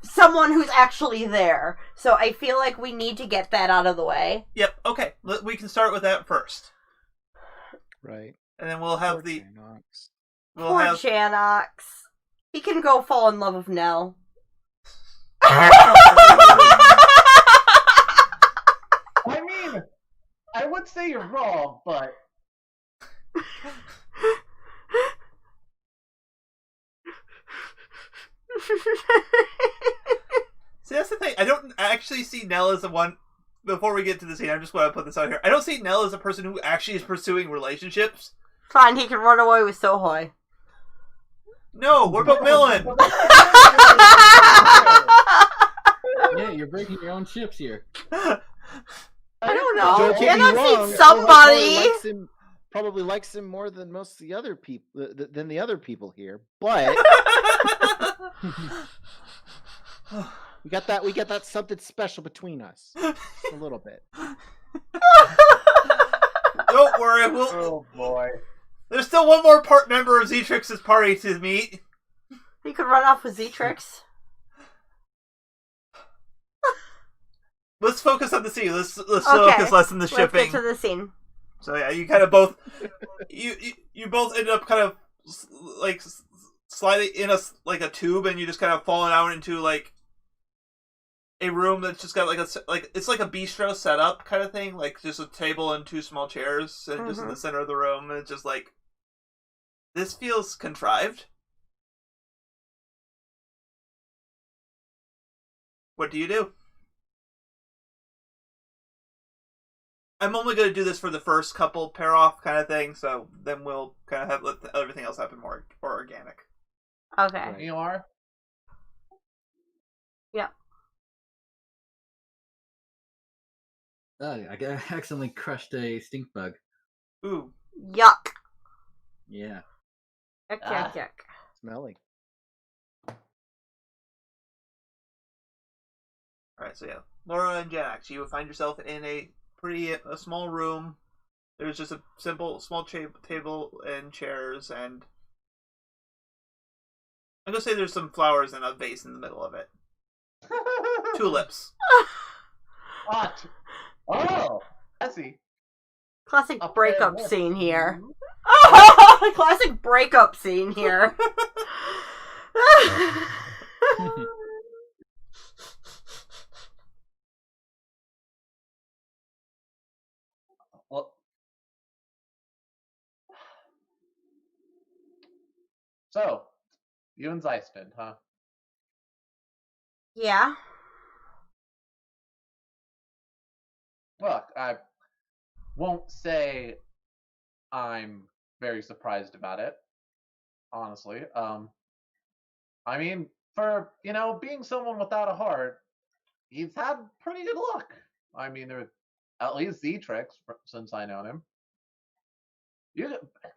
someone who's actually there. So I feel like we need to get that out of the way.
Yep, okay. We can start with that first.
Right.
And then we'll have
Poor
the...
Janox.
Poor Janox. He can go fall in love with Nell.
I mean, I would say you're wrong, but...
See, that's the thing. I don't actually see Nell as the one... Before we get to the scene, I just want to put this out here. I don't see Nell as a person who actually is pursuing relationships.
Fine, he can run away with Sohoy.
No, what about Millen?
Yeah, you're breaking your own ships here.
I don't know.
Don't get me wrong,
I've seen somebody.
Probably likes him more than most of the other people, than the other people here. But we got that something special between us, just a little bit.
Don't worry,
Oh boy.
There's still one more member of Zetrix's party to meet.
He could run off with Zetrix.
Let's focus on the scene. Let's focus less on the shipping.
Let's get to the scene.
So yeah, you kind of both you both end up kind of like sliding in a tube, and you just kind of falling out into like a room that's just got it's like a bistro setup kind of thing, like just a table and two small chairs, and just in the center of the room, and it's just like, this feels contrived. What do you do? I'm only going to do this for the first couple pair off kind of thing, so then we'll kind of have let everything else happen more organic.
Okay.
You are?
Yeah.
I accidentally crushed a stink bug.
Ooh.
Yuck.
Yeah.
Yuck,
Ah.
yuck, yuck.
Smelly.
Alright, so yeah. Laura and Jax, you find yourself in a small room. There's just a simple, small table and chairs, and I'm gonna say there's some flowers and a vase in the middle of it. Tulips.
Hot. Oh, I see.
Classic
Up
breakup
there,
scene here.
Mhm.
Classic breakup scene here.
Well, so you and Zeiston, huh?
Yeah.
Look, I won't say I'm very surprised about it, honestly. I mean, for being someone without a heart, he's had pretty good luck. I mean, there at least Z-Trix since I known him.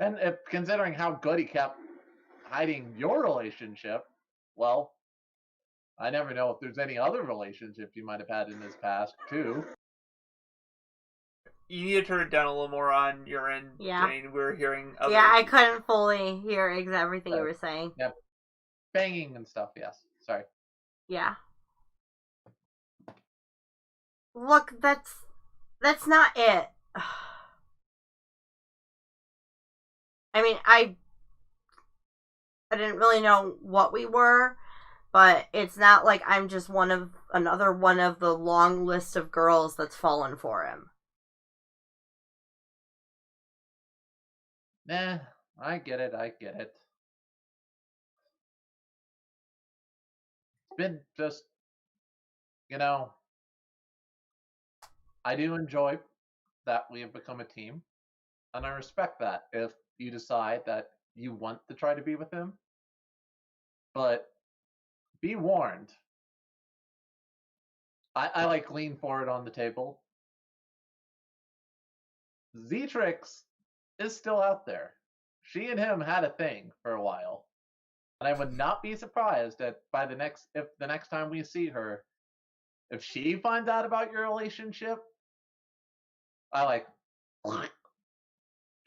And if, considering how good he kept hiding your relationship, well, I never know if there's any other relationships you might have had in his past too.
You need to turn it down a little more on your end,
Yeah.
Jane. We're hearing other...
Yeah, I couldn't fully hear everything you were saying.
Yeah, banging and stuff. Yes, sorry.
Yeah. Look, that's not it. I mean, I didn't really know what we were, but it's not like I'm just another one of the long list of girls that's fallen for him.
Nah, I get it. I get it. It's been just, I do enjoy that we have become a team, and I respect that if you decide that you want to try to be with him. But be warned. I like lean forward on the table. Z-Trix is still out there. She and him had a thing for a while. And I would not be surprised that if the next time we see her, if she finds out about your relationship, I like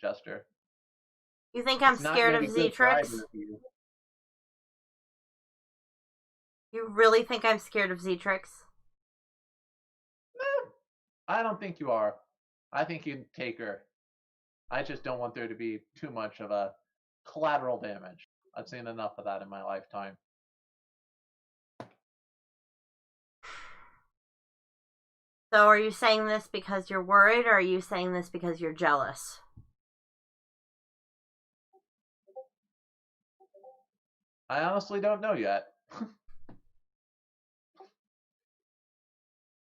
gesture.
You think I'm
It's not
scared
gonna
of
be good for
Z-Trix?
either of you.
You really think I'm scared of Z-Trix?
I don't think you are. I think you'd take her. I just don't want there to be too much of a collateral damage. I've seen enough of that in my lifetime.
So are you saying this because you're worried, or are you saying this because you're jealous?
I honestly don't know yet.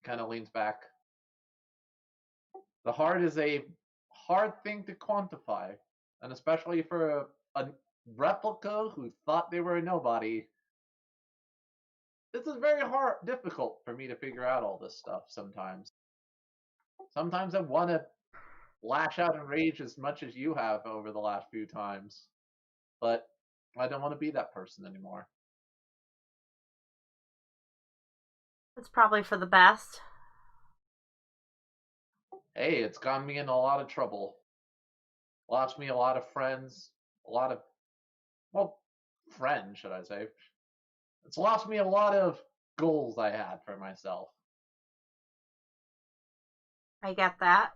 Kind of leans back. The heart is a hard thing to quantify, and especially for a replica who thought they were a nobody. This is very difficult for me to figure out all this stuff sometimes. Sometimes I want to lash out and rage as much as you have over the last few times, but I don't want to be that person anymore.
It's probably for the best.
Hey, it's gotten me in a lot of trouble. Lost me a lot of friends, friends, should I say. It's lost me a lot of goals I had for myself.
I get that.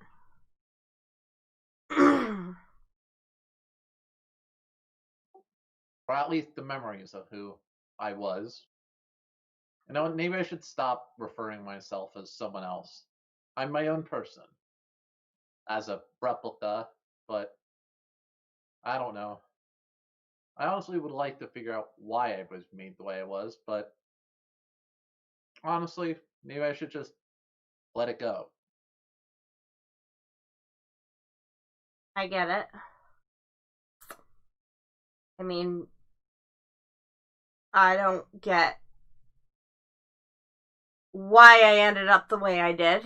Or at least the memories of who I was. Maybe I should stop referring myself as someone else. I'm my own person. As a replica, but I don't know. I honestly would like to figure out why I was made the way I was, but honestly, maybe I should just let it go.
I get it. I mean, I don't get why I ended up the way I did.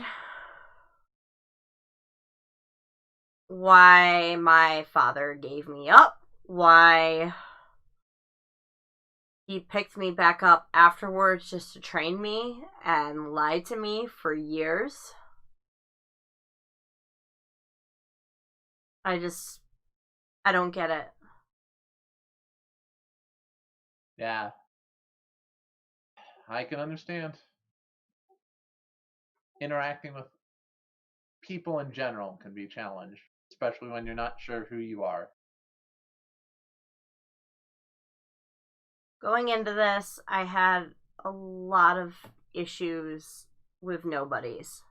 why my father gave me up, why he picked me back up afterwards just to train me and lied to me for years. I don't get it.
Yeah. I can understand. Interacting with people in general can be a challenge, especially when you're not sure who you are.
Going into this, I had a lot of issues with nobodies.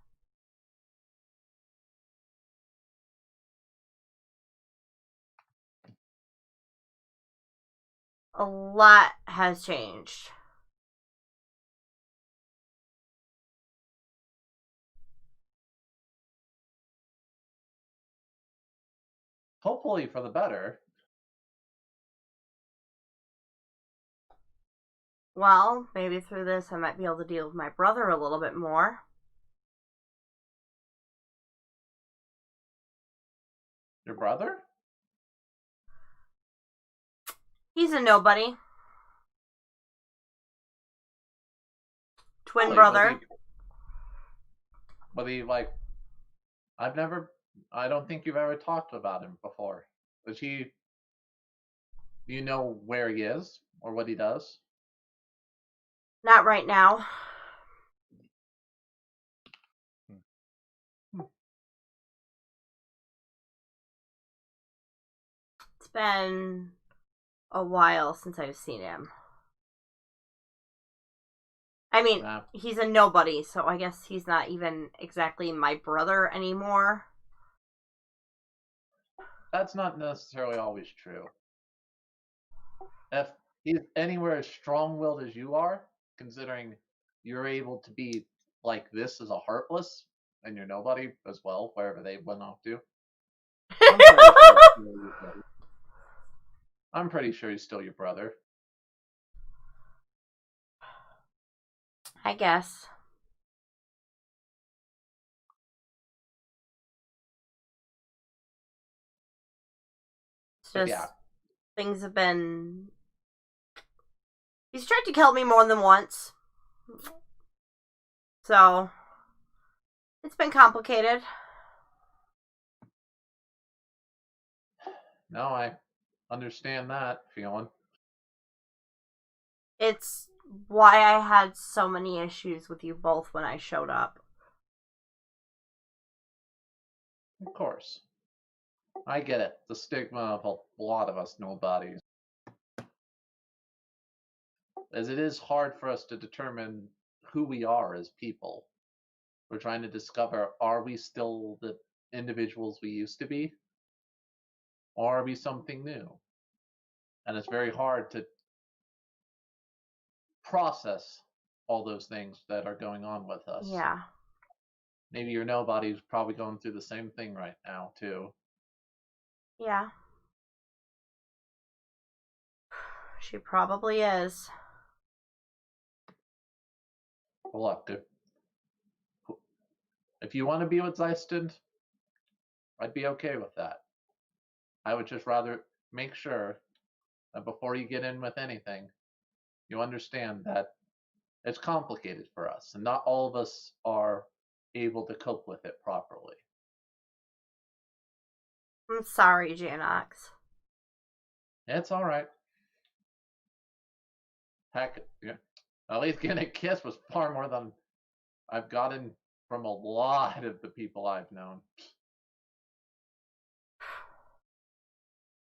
A lot has changed.
Hopefully for the better.
Well, maybe through this I might be able to deal with my brother a little bit more.
Your brother?
He's a nobody. Twin
Really?
brother.
Was he like... I don't think you've ever talked about him before. Was he... Do you know where he is? Or what he does?
Not right now. It's been a while since I've seen him. I mean, he's a nobody, so I guess he's not even exactly my brother anymore.
That's not necessarily always true. If he's anywhere as strong-willed as you are, considering you're able to be like this as a heartless, and you're nobody as well, wherever they went off to. I'm pretty sure he's still your brother.
I guess. It's just,
yeah.
Things have been... He's tried to kill me more than once. So, it's been complicated.
No, I understand that feeling.
It's why I had so many issues with you both when I showed up.
Of course. I get it. The stigma of a lot of us nobodies. As it is hard for us to determine who we are as people. We're trying to discover, are we still the individuals we used to be? Or are we something new? And it's very hard to process all those things that are going on with us.
Yeah.
Maybe your nobody's probably going through the same thing right now, too.
Yeah. She probably is.
Well, look, if you want to be with Zeiston, I'd be okay with that. I would just rather make sure that before you get in with anything, you understand that it's complicated for us, and not all of us are able to cope with it properly.
I'm sorry, Janox.
It's all right. Heck, yeah. At least getting a kiss was far more than I've gotten from a lot of the people I've known.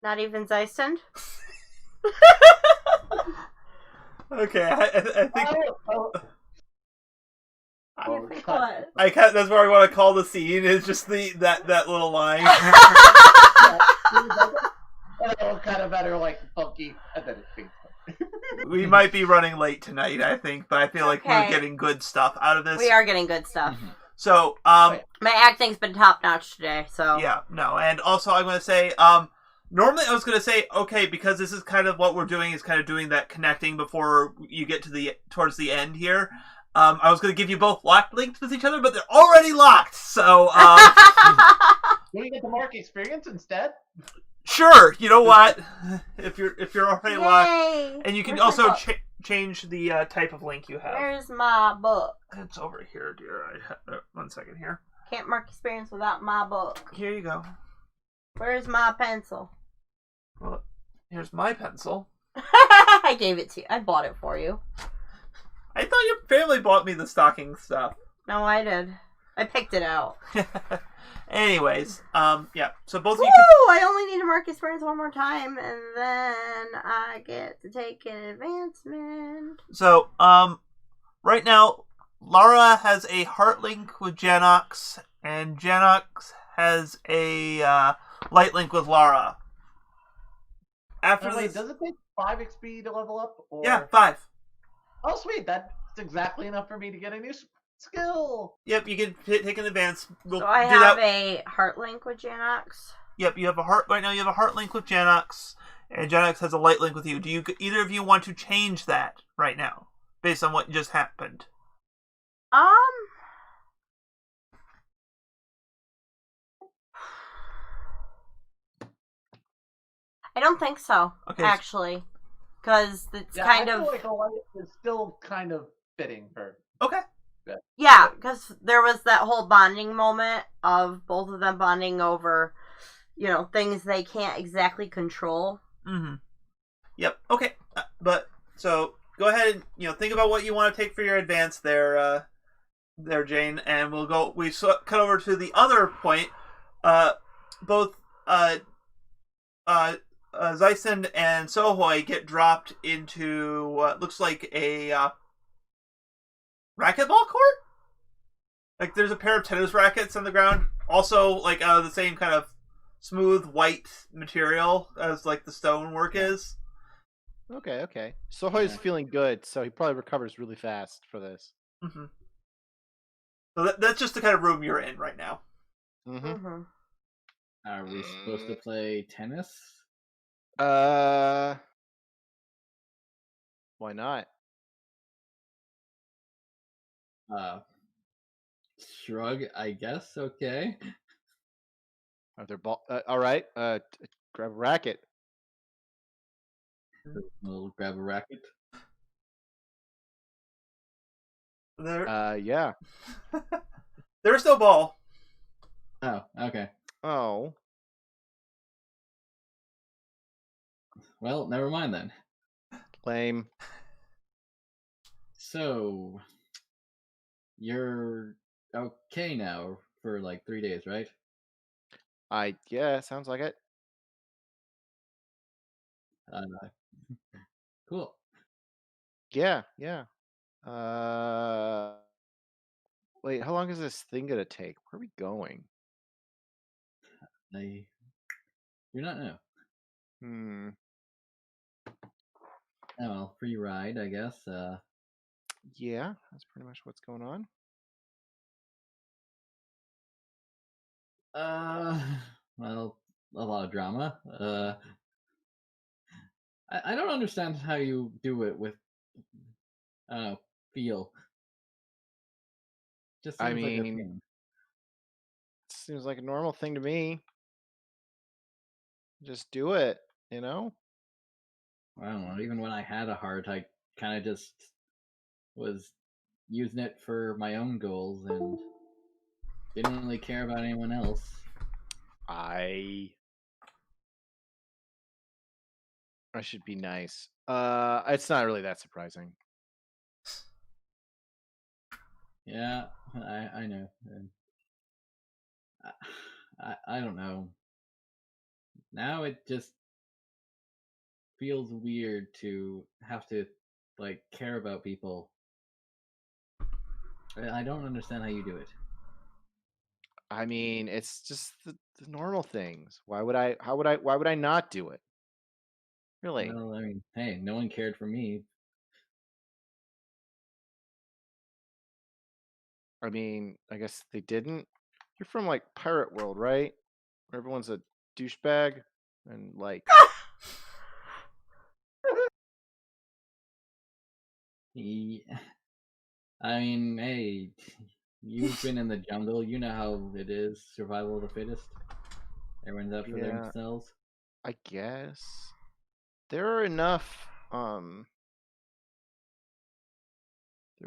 Not even Zeiston?
Okay, I think that's where I want to call the scene. Is just that little line.
Kind of better, like funky, and then it fades.
We might be running late tonight, I think, but I feel like we're getting good stuff out of this.
We are getting good stuff.
Mm-hmm.
So,
my acting's been top notch today. So
yeah, no, and also I'm going to say, normally I was going to say, okay, because this is kind of what we're doing, is kind of doing that connecting before you get to towards the end here. I was going to give you both locked links with each other, but they're already locked. So,
Do we get the mark experience instead?
Sure. You know what? If you're already locked,
Yay!
and you can
Where's my
also
book?
change the type of link you have.
Where's my book?
It's over here, dear. One second here.
Can't mark experience without my book.
Here you go.
Where's my pencil?
Well, here's my pencil.
I gave it to you. I bought it for you.
I thought your family bought me the stocking stuff.
No, I did. I picked it out.
Anyways, yeah. So both of
Woo!
you can...
I only need to mark experience one more time, and then I get to take an advancement.
So, right now, Lara has a heart link with Janox, and Janox has a light link with Lara. After
Wait,
this,
does it take 5 XP to level up? Or...
yeah, 5.
Oh, sweet. That's exactly enough for me to get a new skill.
Yep, you can take an advance. We'll
So I
do
have
that.
a heart link with Janox.
Yep, you have a heart right now. You have a heart link with Janox, and Janox has a light link with you. Do you either of you want to change that right now, based on what just happened?
I don't think so.
Okay.
Actually, because it's
Yeah,
kind
I
of
feel like a light is still kind of fitting for.
Okay.
yeah. Because there was that whole bonding moment of both of them bonding over, things they can't exactly control.
Mm-hmm. Yep. Okay. But so go ahead and think about what you want to take for your advance there, Jane, and we'll go. We cut over to the other point. Both Zyson and Sohoy get dropped into what looks like a racquetball court. Like there's a pair of tennis rackets on the ground, also like out of the same kind of smooth white material as like the stonework is.
Okay. Sohoy's feeling good, so he probably recovers really fast for this.
Mm-hmm. So that's just the kind of room you're in right now.
Mm-hmm.
Mm-hmm.
Are we supposed to play tennis?
Why not?
Shrug, I guess. Okay.
Are there ball? All right. Grab a racket.
We'll grab a racket.
There,
Yeah.
there's no ball.
Oh, okay.
Oh.
Well, never mind then.
Lame.
So, you're okay now for like 3 days, right?
Yeah, sounds like it.
Cool.
Yeah. Wait, how long is this thing gonna take? Where are we going?
I do not know. Oh well, free ride, I guess.
Yeah, that's pretty much what's going on.
Well, a lot of drama. I don't understand how you do it with, feel. Just seems
I
like a
mean,
thing.
seems like a normal thing to me. Just do it, you know?
I don't know. Even when I had a heart, I kind of just was using it for my own goals and didn't really care about anyone else.
I should be nice. It's not really that surprising.
Yeah, I know. I don't know. Now it just feels weird to have to like care about people. I don't understand how you do it.
I mean, it's just the normal things. Why would I not do it? Really?
Well, I mean, hey, no one cared for me.
I mean, I guess they didn't. You're from like Pirate World, right? Where everyone's a douchebag and like
Yeah. I mean, hey, you've been in the jungle. You know how it is. Survival of the fittest. Everyone's out for
Yeah.
themselves.
I guess there are enough. There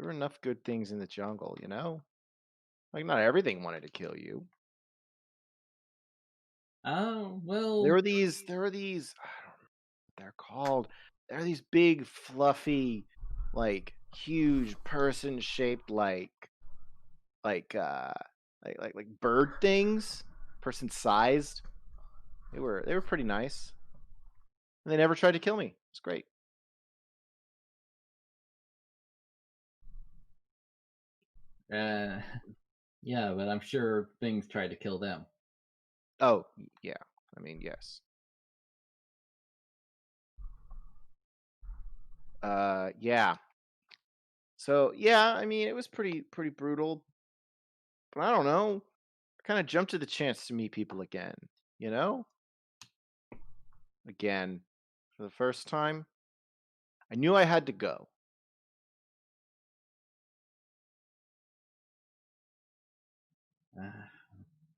were enough good things in the jungle, you know. Like not everything wanted to kill you.
Oh, well.
There were these. I don't know what they're called. There are these big, fluffy, like huge person-shaped, like bird things, person-sized. They were pretty nice. And they never tried to kill me. It's great.
Yeah, but I'm sure things tried to kill them.
Oh, yeah. I mean, yes. Yeah. So, yeah, I mean, it was pretty brutal. But I don't know. I kind of jumped to the chance to meet people again, you know? Again, for the first time. I knew I had to go.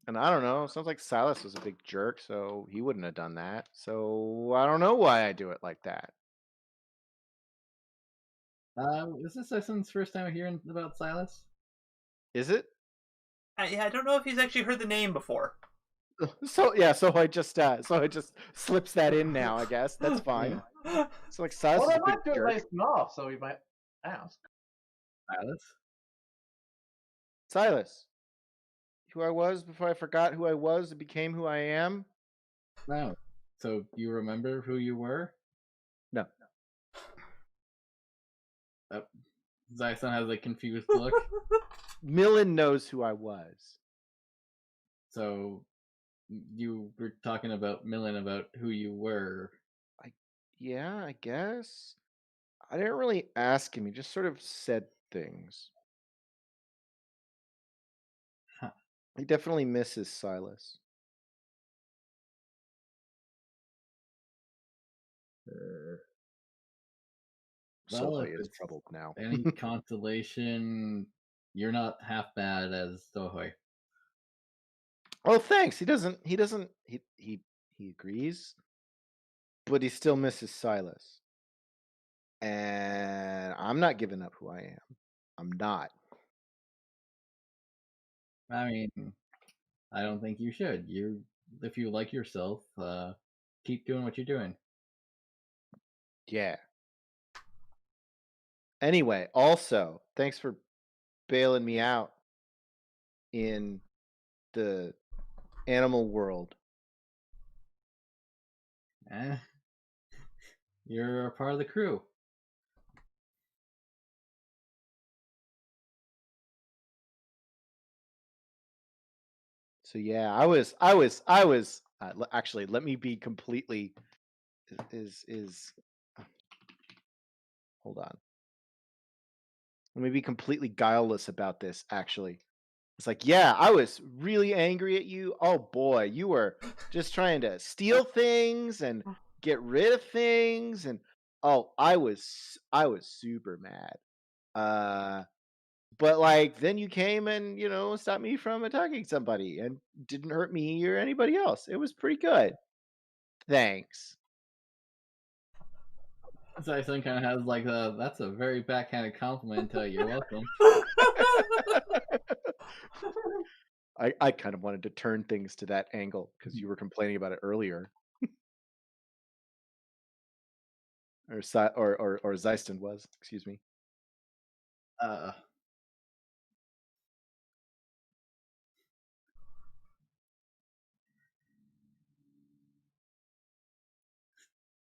And I don't know. Sounds like Silas was a big jerk, so he wouldn't have done that. So I don't know why I do it like that.
Is this Esson's first time hearing about Silas?
Is it?
I don't know if he's actually heard the name before.
So yeah, so I just slips that in now. I guess that's fine. So like Silas
Well,
is
that
a big
might do it
jerk.
nice enough, so we might ask.
Silas?
Silas, who I was before I forgot who I was and became who I am.
No. So you remember who you were?
No.
Zyson has a confused look.
Millen knows who I was.
So you were talking about Millen about who you were.
Yeah, I guess. I didn't really ask him. He just sort of said things.
Huh.
He definitely misses Silas.
Well,
Sohoy
if
is
it's
troubled now.
any consolation, you're not half bad as Sohoy.
Oh, thanks. He agrees, but he still misses Silas. And I'm not giving up who I am. I'm not.
I mean, I don't think you should. If you like yourself, keep doing what you're doing.
Yeah. Anyway, also, thanks for bailing me out in the animal world.
You're a part of the crew.
So yeah, actually, let me be completely is hold on. Let me be completely guileless about this, actually. It's like, yeah, I was really angry at you. Oh boy, you were just trying to steal things and get rid of things, and oh, I was super mad. But like then you came and stopped me from attacking somebody and didn't hurt me or anybody else. It was pretty good. Thanks.
Zyson kind of has like that's a very backhanded compliment. You're welcome.
I kind of wanted to turn things to that angle because you were complaining about it earlier. Or Zeiston was, excuse me.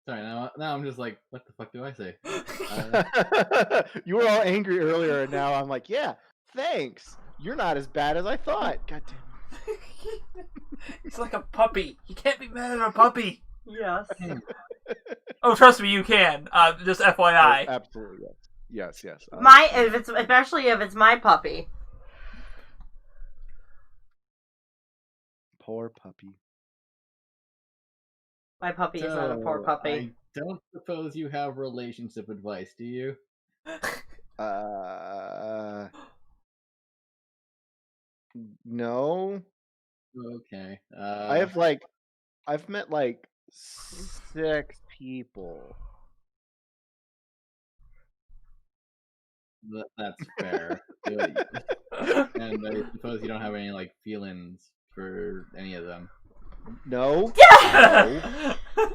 Sorry, now I'm just like, what the fuck do I say?
You were all angry earlier, and now I'm like, yeah, thanks. You're not as bad as I thought. God damn it.
He's like a puppy. You can't be mad at a puppy.
Yes.
Oh, trust me, you can. Just FYI.
Oh, absolutely, yes.
Especially if it's my puppy.
Poor puppy.
My puppy is not a poor puppy.
I don't suppose you have relationship advice, do you?
No.
Okay.
I've met like 6 people.
That's fair. And I suppose you don't have any like feelings for any of them.
No.
Yeah.
No.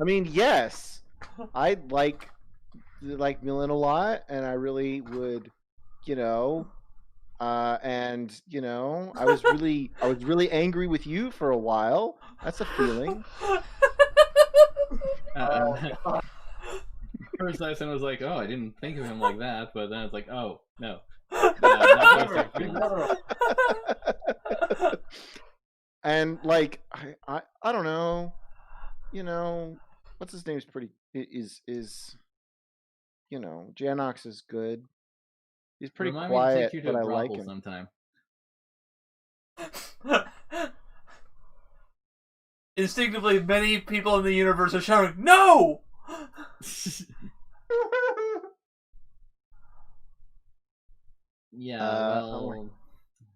I mean, yes. I like Millen a lot, and I really would, and I was really angry with you for a while. That's a feeling.
Oh, God.
First I was like, oh, I didn't think of him like that, but then it's like, oh no, not those type of feelings.
And like I don't know, what's his name's pretty is Janox is good. He's pretty
Remind me to
quiet,
take you to
but
a
I like
brothel
him.
sometime.
Instinctively, many people in the universe are shouting, "No!"
Yeah, well,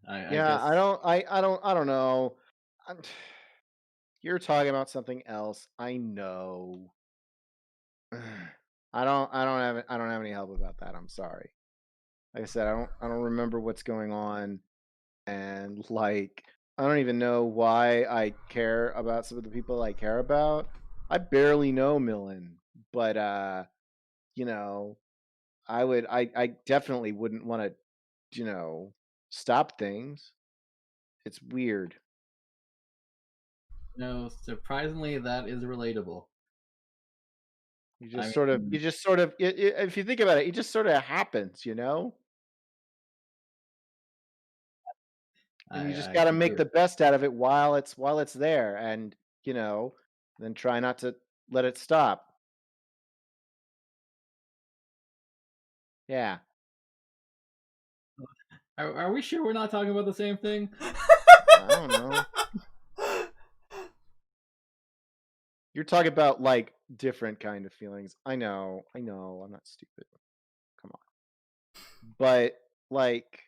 I guess.
I don't know. You're talking about something else. I know. I don't have any help about that. I'm sorry. Like I said, I don't remember what's going on, and like I don't even know why I care about some of the people I care about. I barely know Millen, but I definitely wouldn't want to, stop things. It's weird.
No, surprisingly, that is relatable.
You just sort of, if you think about it, it just sort of happens, and you just
I
got to make
concur.
the best out of it while it's there, and then try not to let it stop. Yeah.
Are we sure we're not talking about the same thing?
I don't know. You're talking about like different kind of feelings. I know. I'm not stupid. Come on. But like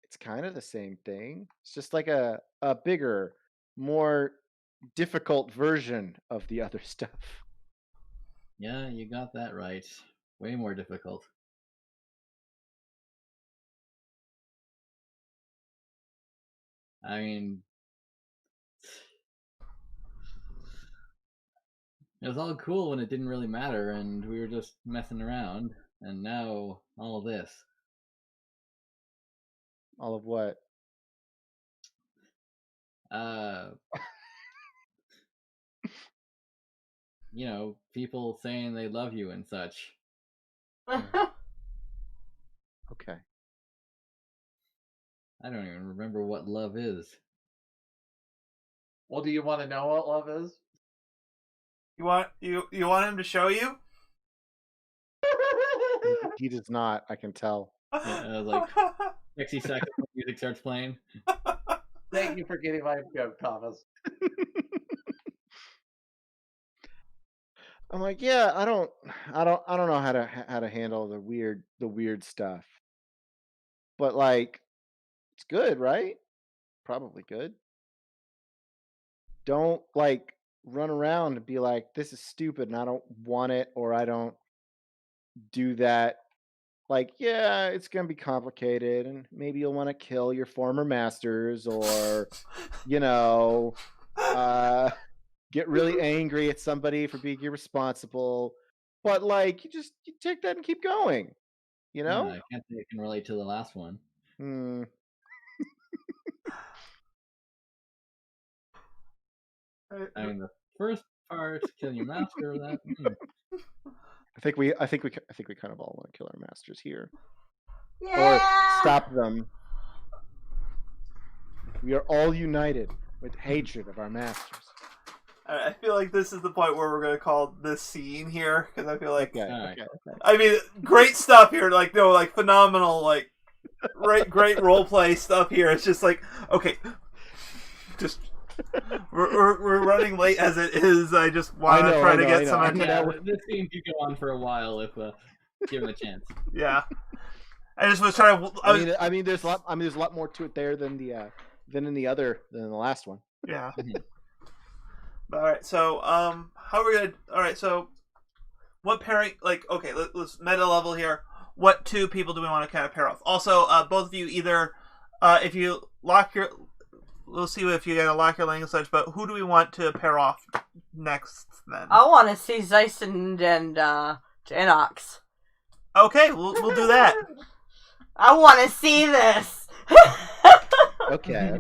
it's kind of the same thing. It's just like a bigger, more difficult version of the other stuff.
Yeah, you got that right. Way more difficult. I mean, it was all cool when it didn't really matter and we were just messing around, and now all this.
All of what?
Uh, people saying they love you and such.
Okay.
I don't even remember what love is.
Well, do you want to know what love is?
You want him to show you?
He does not. I can tell.
Yeah, I was like, 60 seconds when music starts playing.
Thank you for getting my joke, Thomas.
I'm like, yeah, I don't know how to handle the weird stuff. But like, it's good, right? Probably good. Don't like run around and be like, this is stupid and I don't want it, or I don't do that. Like, yeah, it's gonna be complicated, and maybe you'll want to kill your former masters, or get really angry at somebody for being irresponsible. But like, you take that and keep going.
I can't say I can relate to the last one. I mean, the first part, kill your master. That.
I think we kind of all want to kill our masters here,
Yeah.
or stop them. We are all united with hatred of our masters.
I feel like this is the point where we're gonna call this scene here, because I feel like
Okay.
I mean, great stuff here. Like phenomenal, like great role play stuff here. It's just like, okay, just we're running late as it is. I just want to try to get some.
Yeah, this scene could go on for a while if given a chance.
Yeah, I just was trying to.
I mean, there's a lot more to it there than than in the last one.
Yeah.
Mhm.
All right. So how are we gonna? All right. So what pairing? Like, okay, let's meta level here. What two people do we want to kind of pair off? Also, both of you either, if you lock your, we'll see if you gotta lock your lane and such. But who do we want to pair off next then?
I want to see Zyson and Janox.
Okay, we'll do that.
I want to see this.
Okay.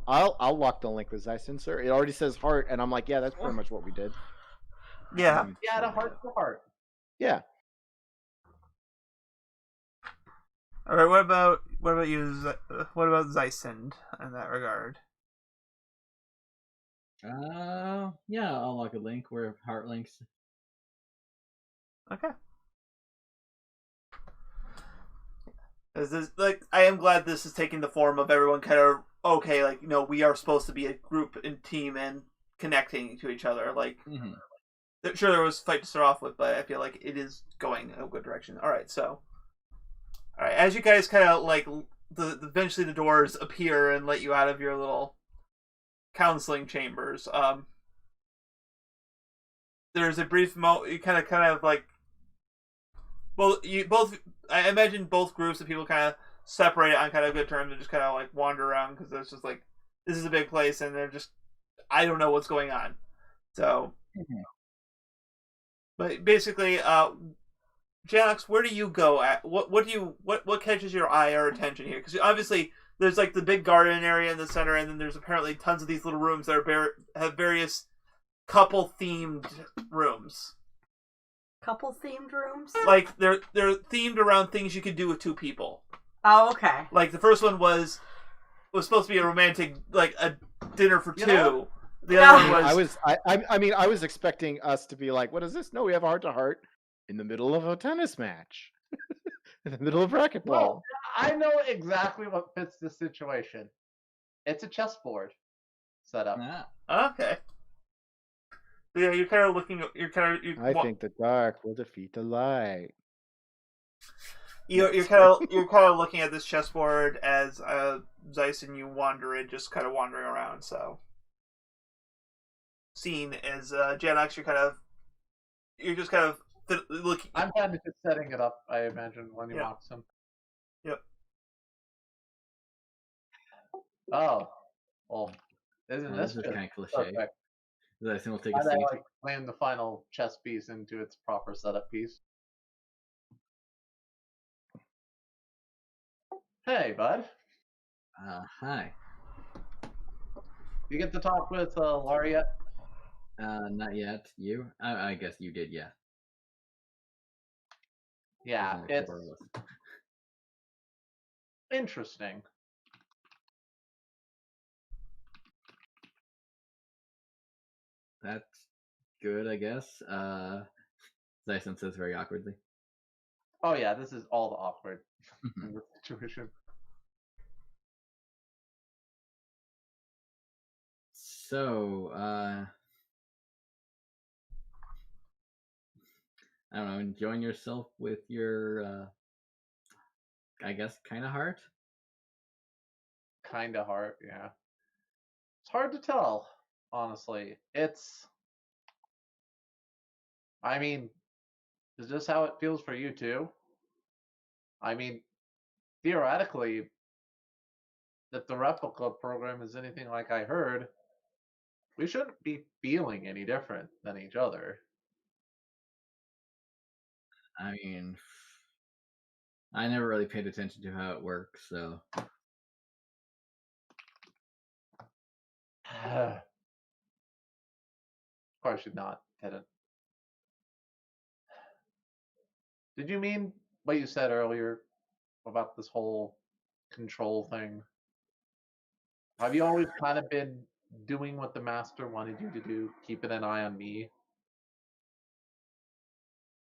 I'll lock the link with Zyson, sir. It already says heart, and I'm like, yeah, that's pretty much what we did.
Yeah.
Yeah, the heart to heart.
Yeah.
All right. What about you? What about Zysend in that regard?
Yeah, I'll lock a link where heart links.
Okay. I am glad this is taking the form of everyone kind of okay, like, we are supposed to be a group and team and connecting to each other. Like, sure, there was a fight to start off with, but I feel like it is going in a good direction. All right, as you guys kind of like eventually the doors appear and let you out of your little counseling chambers. There's a brief moment. You kind of like both. I imagine both groups of people kind of separate on kind of good terms and just kind of like wander around because there's just like this is a big place and they're just I don't know what's going on. So, but basically, Janox, where do you go at? What catches your eye or attention here? Because obviously there's like the big garden area in the center, and then there's apparently tons of these little rooms that have various couple themed rooms.
Couple themed rooms?
Like they're themed around things you could do with two people.
Oh, okay.
Like the first one was supposed to be a romantic, like a dinner for two. The other one was.
I was expecting us to be like, what is this? No, we have a heart to heart in the middle of a tennis match, in the middle of racquetball.
Well, I know exactly what fits this situation. It's a chessboard setup.
Okay. Yeah, you're kind of looking.
I think the dark will defeat the light.
You're kind of looking at this chessboard as Zeiss and you wander in, just kind of wandering around. So, seen as Janox, you're just kind of looking.
I'm kind of just setting it up. I imagine when he walks him.
Yep.
Oh, well, isn't
This
this
is kind of cliche.
perfect?
Zyson will take a
I
seat.
like land the final chess piece into its proper setup piece. Hey, bud.
Hi.
You get to talk with Laura yet?
Not yet. You? I guess you did, yeah.
Yeah,
There's
it's
only 4 of us.
interesting.
That's good, I guess. Zyson says very awkwardly.
Oh yeah, this is all the awkward in this situation.
So, I don't know, enjoying yourself with your, I guess, kind of heart?
Kind of hard, yeah. It's hard to tell, honestly. I mean, is this how it feels for you too? I mean, theoretically, if the replica program is anything like I heard, we shouldn't be feeling any different than each other.
I mean, I never really paid attention to how it works, so.
Of course, should not, didn't. Did you mean what you said earlier about this whole control thing? Have you always kind of been doing what the master wanted you to do, keeping an eye on me?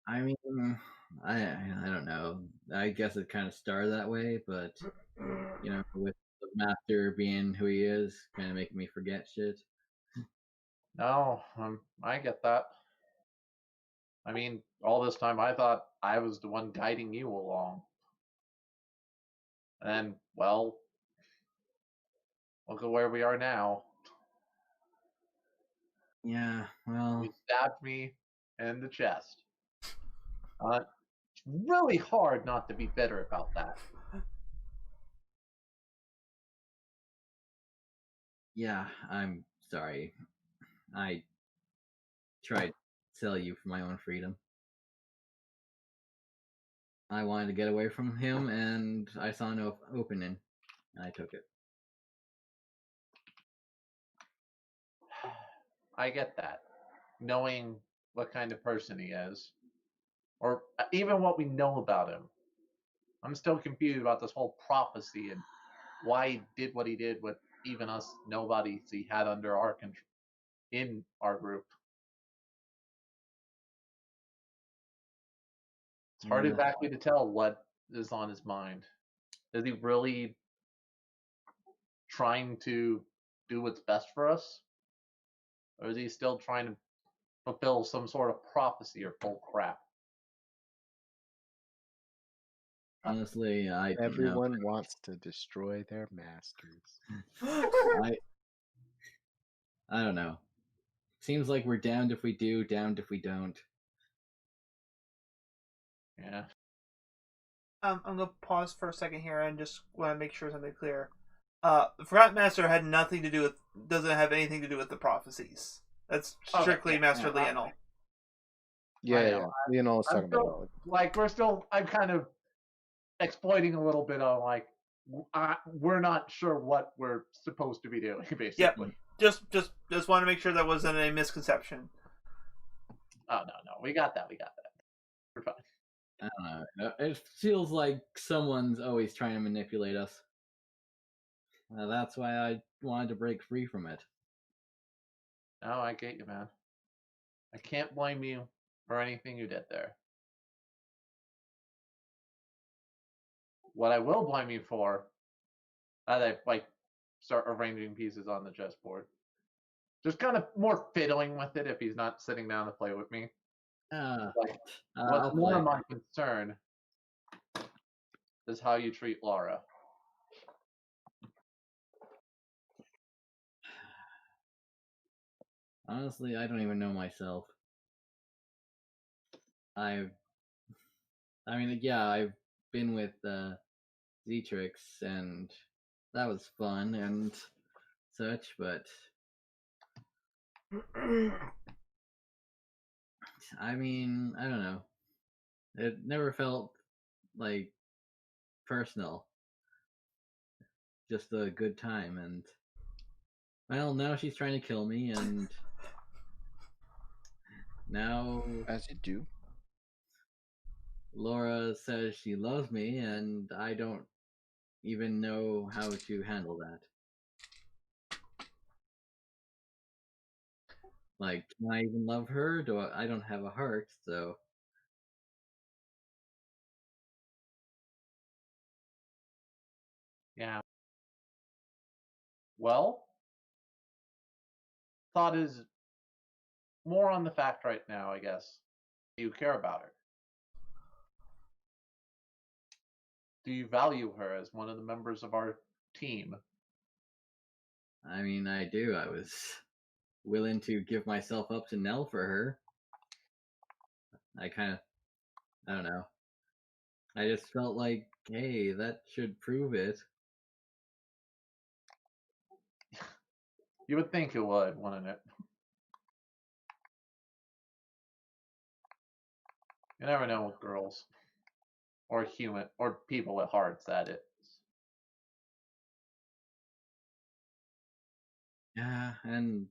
I mean, I don't know. I guess it kind of started that way, but with the master being who he is, kind of making me forget shit.
No, I get that. I mean, all this time I thought I was the one guiding you along. And, well, Look at where we are now.
Yeah, well,
You stabbed me in the chest. It's really hard not to be bitter about that.
yeah, I'm sorry. I tried to sell you for my own freedom. I wanted to get away from him, and I saw no opening, and I took it.
I get that. Knowing what kind of person he is, or even what we know about him. I'm still confused about this whole prophecy and why he did what he did with even us nobodies he had under our control in our group. It's hard
Yeah.
exactly to tell what is on his mind. Is he really trying to do what's best for us? Or is he still trying to fulfill some sort of prophecy or full crap?
Honestly, I don't know.
Everyone wants to destroy their masters.
I don't know. Seems like we're damned if we do, damned if we don't.
Yeah.
I'm gonna pause for a second here and just want to make sure something clear. The Forgotten Master had nothing to do with, doesn't have anything to do with the prophecies. That's strictly Master Lionel.
Yeah. Lionel was
I'm
talking about
still,
it.
like, I'm kind of exploiting a little bit on, like, we're not sure what we're supposed to be doing, basically.
Just want to make sure that wasn't a misconception.
Oh, no. We got that. We're fine.
I don't know. It feels like someone's always trying to manipulate us. That's why I wanted to break free from it.
No, I get you, man. I can't blame you for anything you did there. What I will blame you for, as I start arranging pieces on the chessboard, just kind of more fiddling with it if he's not sitting down to play with me. What's more my concern is how you treat Laura.
Honestly, I don't even know myself. I've been with Zetrix, and that was fun and such, but I mean, I don't know. It never felt like personal. Just a good time, and well, now she's trying to kill me, and now
As you do.
Laura says she loves me, and I don't even know how to handle that. Like, can I even love her? I don't have a heart, so.
Yeah. Well, thought is more on the fact right now, I guess. Do you care about her? Do you value her as one of the members of our team?
I mean, I do. I was willing to give myself up to Nell for her. I don't know. I just felt like, hey, that should prove it.
You would think it would, wouldn't it? You never know with girls. Or human, or people with hearts, that is.
Yeah, and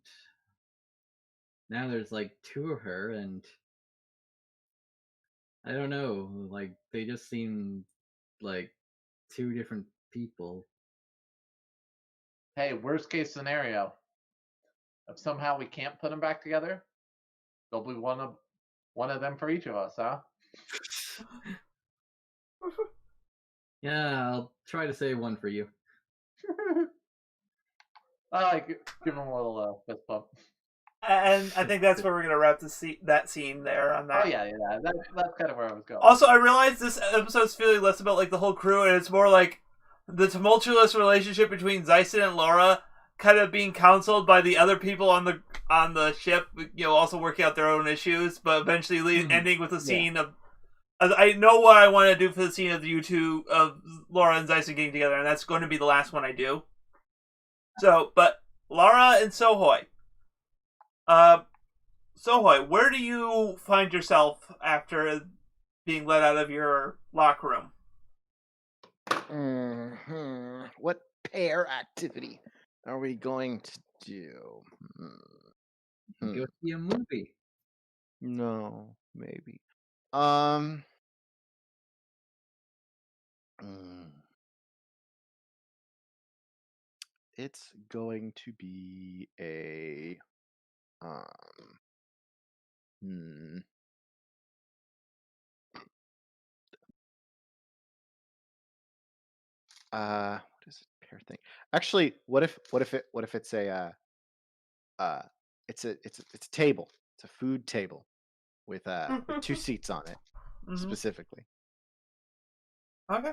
now there's like two of her, and I don't know, like they just seem like two different people.
Hey, worst case scenario. If somehow we can't put them back together, there'll be one of them for each of us, huh?
Yeah, I'll try to save one for you.
I like it. Give him a little fist bump.
And I think that's where we're gonna wrap that scene there on that.
Oh yeah. That's kind of where I was going.
Also, I realize this episode's feeling less about like the whole crew, and it's more like the tumultuous relationship between Zeisen and Laura kind of being counseled by the other people on the ship, also working out their own issues, but eventually ending with a scene of. I know what I want to do for the scene of you two, of Laura and Zyson getting together, and that's going to be the last one I do. So, but Lara and Sohoy. Sohoy, where do you find yourself after being let out of your locker room?
What pair activity are we going to do?
Go see a movie.
No, maybe. It's going to be a what is a pair thing? Actually, what if it's a it's a table. It's a food table with 2 seats on it specifically.
Okay.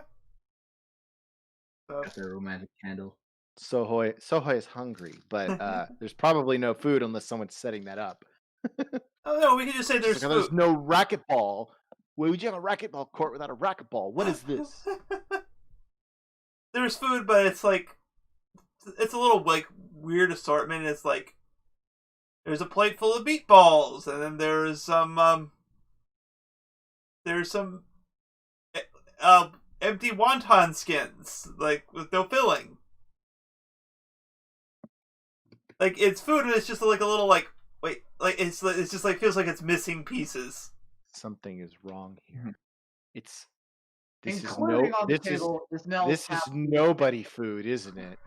Got their romantic candle.
Sohoy is hungry, but there's probably no food unless someone's setting that up.
Oh no, we can just say there's food.
There's no racquetball. Why would you have a racquetball court without a racquetball? What is this?
There's food, but it's like it's a little like weird assortment. It's like there's a plate full of meatballs, and then there's some empty wonton skins, like with no filling. Like it's food, and it's just like a little like wait, like it's just like feels like it's missing pieces.
Something is wrong here. This
Including on the
is
table is Nell's
nobody food, isn't it?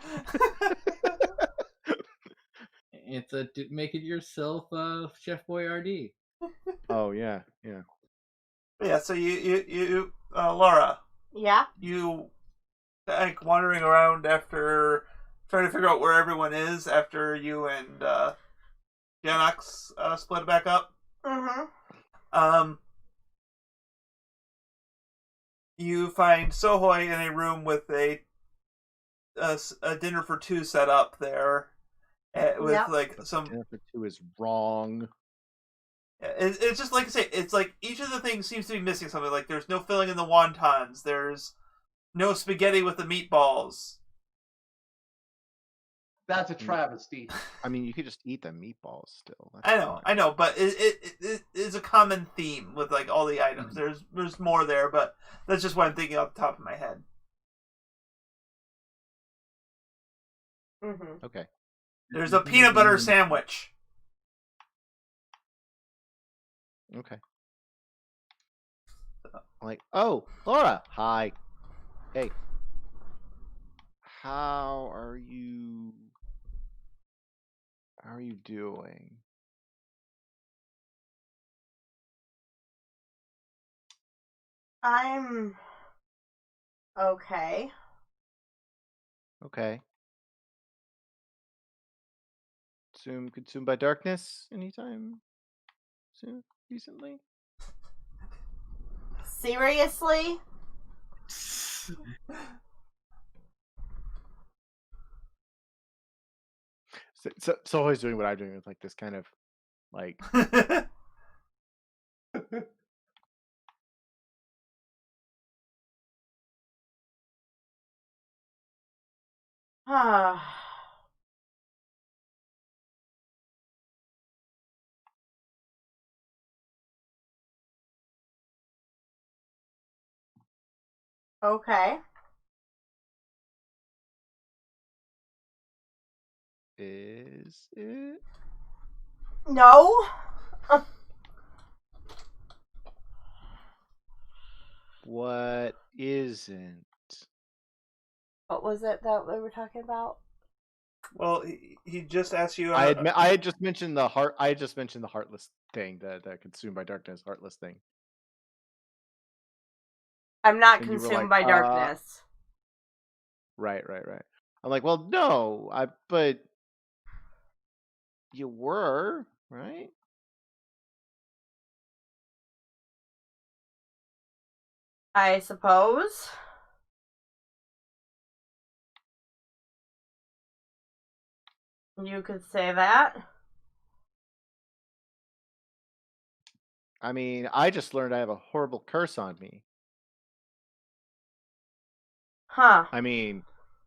It's a make it yourself Chef Boyardee.
Oh yeah.
Yeah. So you Laura.
Yeah.
You like wandering around after trying to figure out where everyone is after you and Janox split back up. You find Sohoy in a room with a dinner for 2 set up there, with like some.
Dinner for 2 is wrong.
It's just like I say. It's like each of the things seems to be missing something. Like there's no filling in the wontons. There's no spaghetti with the meatballs.
That's a travesty.
I mean, you could just eat the meatballs still.
I know, but it is a common theme with like all the items. There's more there, but that's just what I'm thinking off the top of my head.
Okay.
There's a peanut butter sandwich.
Okay. Like, oh, Laura, hi. Hey. How are you doing?
I'm okay.
Okay. Consumed by darkness anytime soon? Recently?
Seriously?
So always doing what I'm doing with like this kind of like
Okay.
is it?
No.
What isn't?
What was it that we were talking about?
Well, he just asked you.
I had just mentioned the heart. I had just mentioned the heartless thing, the consumed by darkness heartless thing.
I'm not
And you were
consumed
like,
by darkness.
Right. I'm like, well, no, but you were, right?
I suppose. You could say that.
I mean, I just learned I have a horrible curse on me.
Huh.
I mean,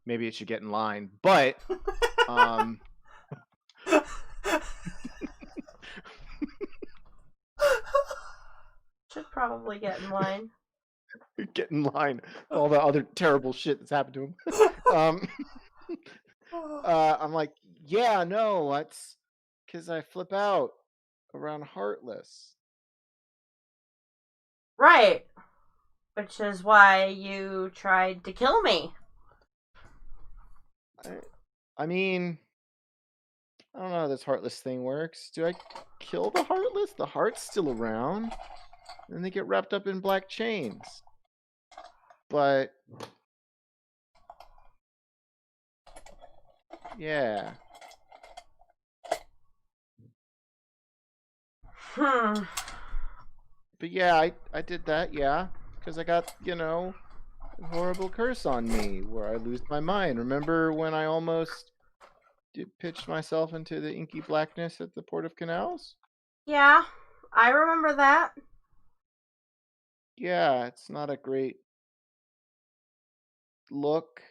maybe it should get in line, but
Should probably get in line.
get in line. All the other terrible shit that's happened to him. I'm like, yeah, no, that's because I flip out around Heartless.
Right. Which is why you tried to kill me.
I mean, I don't know how this Heartless thing works. Do I kill the Heartless? The heart's still around. And they get wrapped up in black chains. But yeah. But yeah, I did that, yeah. Because I got, a horrible curse on me where I lose my mind. Remember when I almost pitched myself into the inky blackness at the Port of Canals?
Yeah, I remember that.
Yeah, it's not a great look.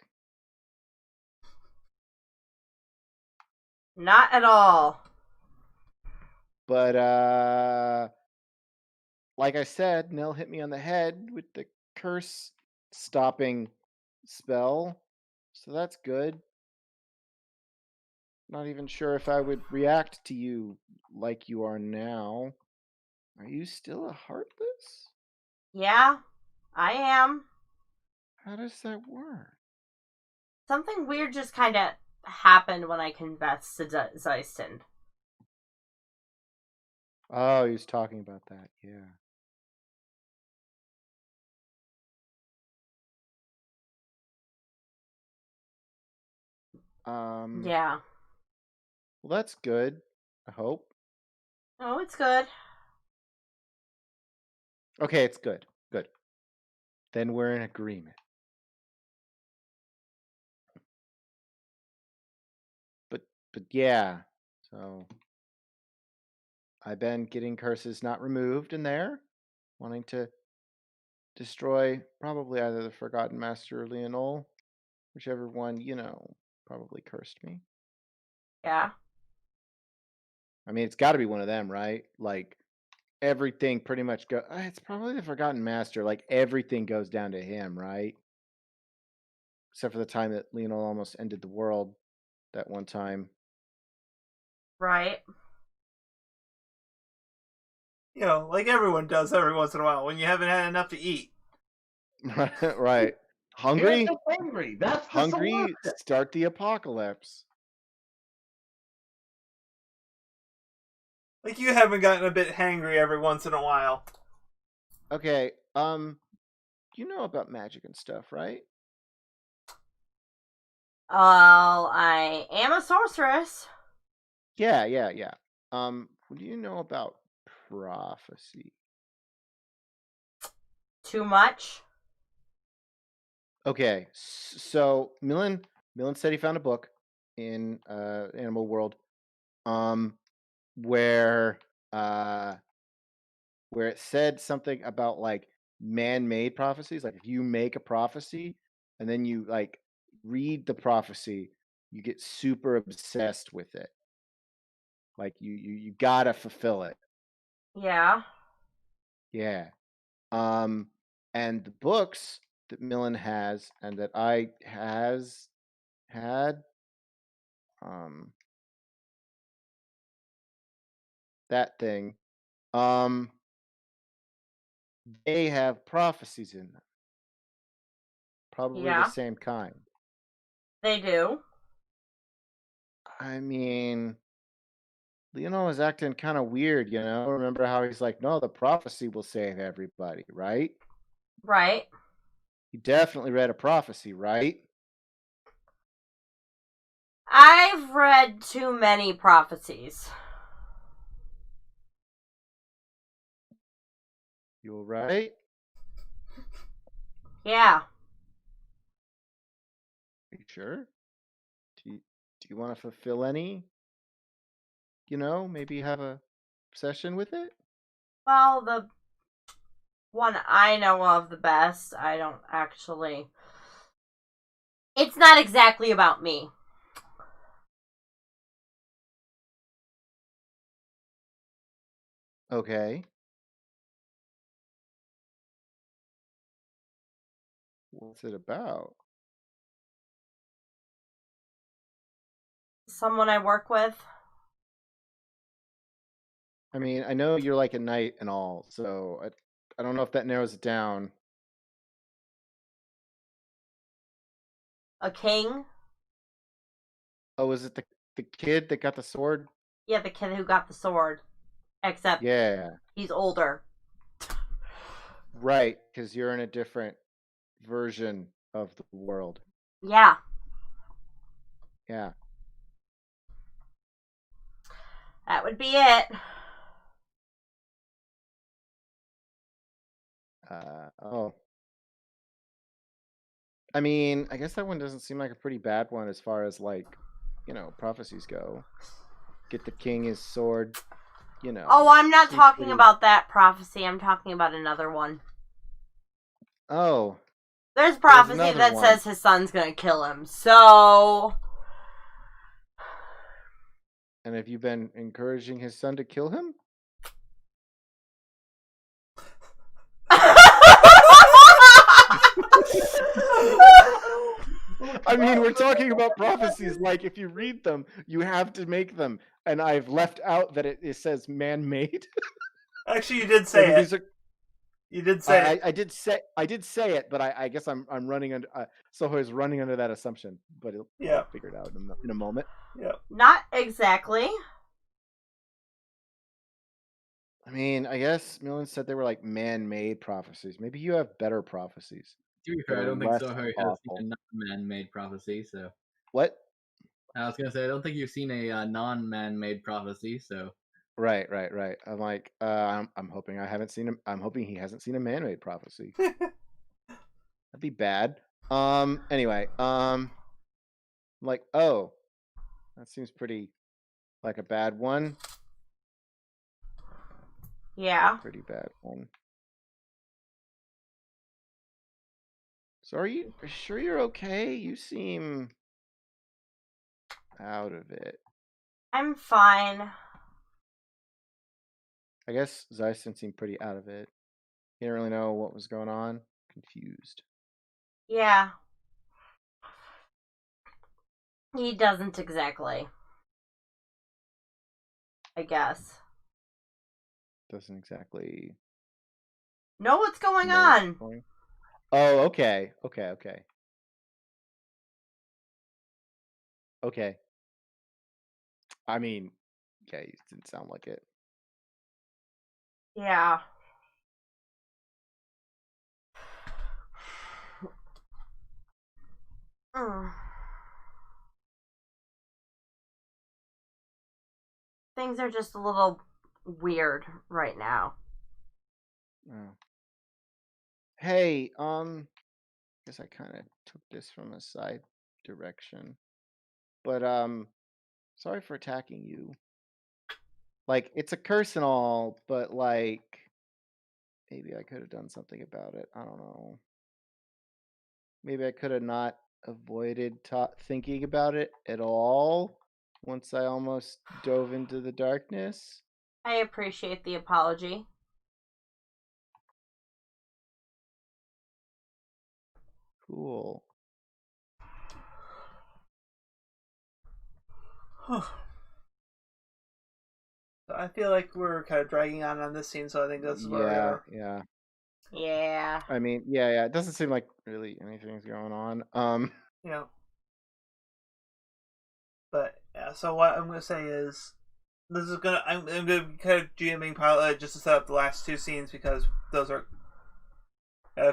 Not at all.
But like I said, Nell hit me on the head with the curse stopping spell. So that's good. Not even sure if I would react to you like you are now. Are you still a Heartless?
Yeah, I am.
How does that work?
Something weird just kind of happened when I confessed to Zeiston.
Oh, he was talking about that, yeah.
Yeah.
Well, that's good, I hope.
Oh, it's good.
Okay, it's good. Good. Then we're in agreement. But yeah, so I've been getting curses not removed in there, wanting to destroy probably either the Forgotten Master or Leonol, whichever one, probably cursed me.
Yeah.
I mean, it's got to be one of them, right? Like, everything pretty much it's probably the Forgotten Master. Like, everything goes down to him, right? Except for the time that Leonol almost ended the world that one time.
Right.
Like everyone does every once in a while when you haven't had enough to eat.
Right. Hungry?
You're just hungry. That's the
Hungry,
solution.
start the apocalypse.
Like you haven't gotten a bit hangry every once in a while.
Okay, you know about magic and stuff, right?
Well, I am a sorceress.
Yeah. What do you know about prophecy?
Too much?
Okay, so Millen said he found a book in Animal World, where it said something about like man-made prophecies. Like if you make a prophecy and then you like read the prophecy, you get super obsessed with it. Like you gotta fulfill it.
Yeah.
Yeah. And the books that Millen has and that I had, that thing, they have prophecies in them. Probably the
Yeah.
same kind.
They do.
I mean, Leonel is acting kind of weird, Remember how he's like, no, the prophecy will save everybody, right?
Right.
He definitely read a prophecy, right?
I've read too many prophecies.
You all right?
Yeah.
Are you sure? Do you want to fulfill any? maybe have a session with it?
Well, the one I know of the best, I don't actually. It's not exactly about me.
Okay. What's it about?
Someone I work with.
I mean, I know you're like a knight and all, so I don't know if that narrows it down.
A king?
Oh, is it the kid that got the sword?
Yeah, the kid who got the sword. Except
Yeah,
he's older.
right, because you're in a different version of the world.
Yeah.
Yeah.
That would be it.
Oh. I mean, I guess that one doesn't seem like a pretty bad one as far as like, prophecies go. Get the king his sword,
Oh, I'm not
seems
talking
pretty-
about that prophecy. I'm talking about another one.
Oh,
There's prophecy
another
that
one.
says his son's gonna kill him. So.
And have you been encouraging his son to kill him? I mean, we're talking about prophecies. Like, if you read them, you have to make them. And I've left out that it says man-made.
Actually, you did say
Maybe
it.
these are-
You did say it.
I did say it, but I guess I'm running under. Soho's running under that assumption, but I'll figure it out in a moment.
Yeah.
Not exactly.
I mean, I guess Millen said they were like man-made prophecies. Maybe you have better prophecies.
To be fair, I
They're
don't think
less
Soho has
awful.
seen a non-man-made prophecy, so.
What?
I was gonna say, I don't think you've seen a non-man-made prophecy, so.
Right. I'm like, I'm hoping I haven't seen him. I'm hoping he hasn't seen a man-made prophecy. That'd be bad. Anyway, I'm like, oh, that seems pretty like a bad one.
Yeah.
Pretty bad one. So are you sure you're okay? You seem out of it.
I'm fine.
I guess Zeiston seemed pretty out of it. He didn't really know what was going on. Confused.
Yeah. He doesn't exactly. I guess.
Doesn't exactly
Know what's going
know what's
on.
going- Oh, okay. Okay. I mean, yeah, it didn't sound like it.
Yeah. Things are just a little weird right now.
Oh. Hey, guess I kind of took this from a side direction. But sorry for attacking you. Like, it's a curse and all, but like maybe I could have done something about it. I don't know. Maybe I could have not avoided thinking about it at all once I almost dove into the darkness.
I appreciate the apology.
Cool.
So I feel like we're kind of dragging on this scene, so I think this is where we are.
Yeah.
Yeah.
I mean, yeah. It doesn't seem like really anything's going on.
Yeah. But yeah, so what I'm gonna say is, I'm gonna be kind of GMing pilot just to set up the last two scenes because those are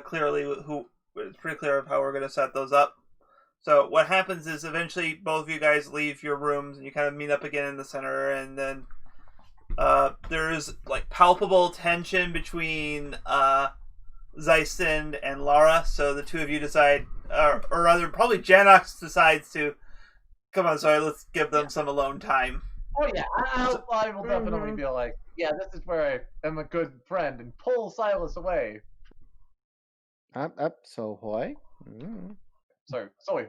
clearly it's pretty clear of how we're gonna set those up. So what happens is eventually both of you guys leave your rooms and you kind of meet up again in the center, and then there's like palpable tension between Zeiston and Lara. So the two of you decide, or rather, probably Janox decides to come on. Sorry, let's give them some alone time.
Oh yeah, I will definitely
Mhm.
be like, yeah, this is where I am a good friend, and pull Silas away.
Up, so hoy.
Sorry, soy.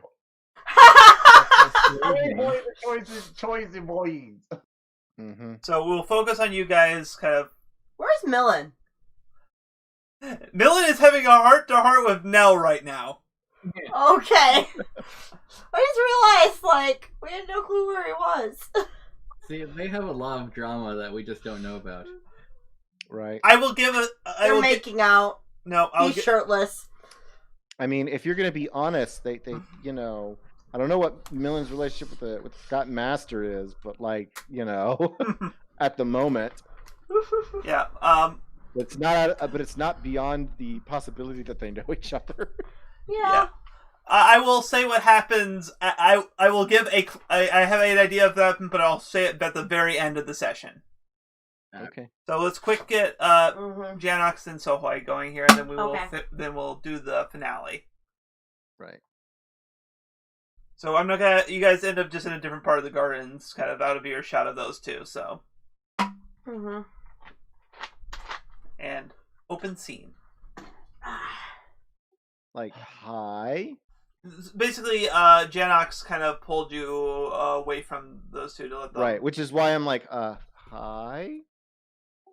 Soy
Choice boys.
Mm-hmm.
So we'll focus on you guys. Kind of.
Where's Millen?
Millen is having a heart-to-heart with Nell right now.
Okay. I just realized, like, we had no clue where he was.
See, they have a lot of drama that we just don't know about.
Right.
I will give it.
They're making out.
No, I'll
He's
get.
shirtless.
I mean, if you're gonna be honest, they you know, I don't know what Millen's relationship with the Forgotten Master is, but like, you know, at the moment,
Yeah.
it's not. But it's not beyond the possibility that they know each other.
Yeah.
I will say what happens. I will give a. I have an idea of that, but I'll say it at the very end of the session.
Okay.
So let's quick get
Mhm.
Janox and Sohoi going here, and then we will
Okay.
then we'll do the finale.
Right.
So I'm not gonna. You guys end up just in a different part of the gardens, kind of out of earshot of those two. So
Mhm.
and open scene.
Like, hi.
Basically, Janox kind of pulled you away from those two to let them.
Right. Which is why I'm like, hi.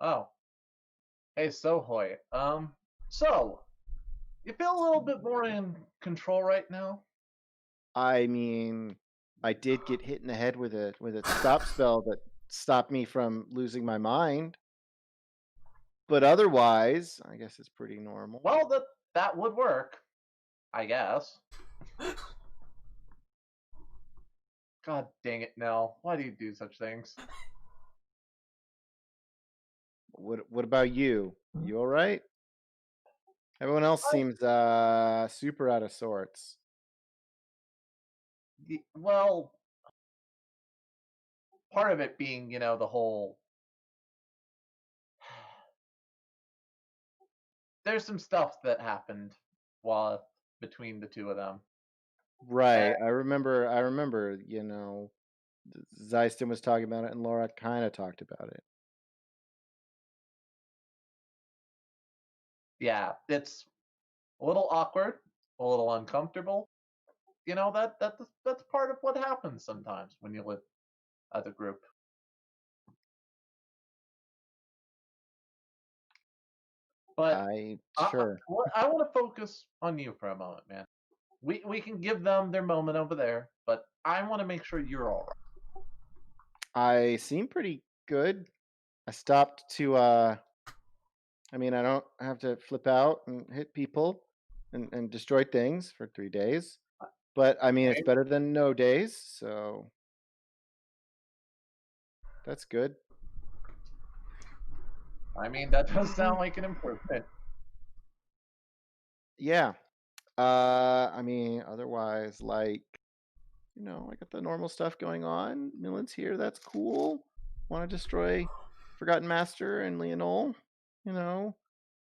Oh, hey Sohoy. So you feel a little bit more in control right now?
I mean, I did get hit in the head with a stop spell that stopped me from losing my mind. But otherwise, I guess it's pretty normal.
Well, that would work, I guess. God dang it, Nell. Why do you do such things?
What about you? You all right? Everyone else seems super out of sorts.
Well, part of it being, the whole. There's some stuff that happened while between the two of them.
Right. I remember, you know, Zeiston was talking about it and Laura kind of talked about it.
Yeah, it's a little awkward, a little uncomfortable. That's part of what happens sometimes when you live as a group. But
Sure.
I want to focus on you for a moment, man. We can give them their moment over there, but I want to make sure you're all right.
I seem pretty good. I stopped to I mean, I don't have to flip out and hit people and destroy things for 3 days. But I mean, it's
Right?
better than no days, so that's good.
I mean, that does sound like an improvement.
Yeah. I mean, otherwise, like, you know, I got the normal stuff going on. Millen's here, that's cool. Want to destroy Forgotten Master and Leonol, you know,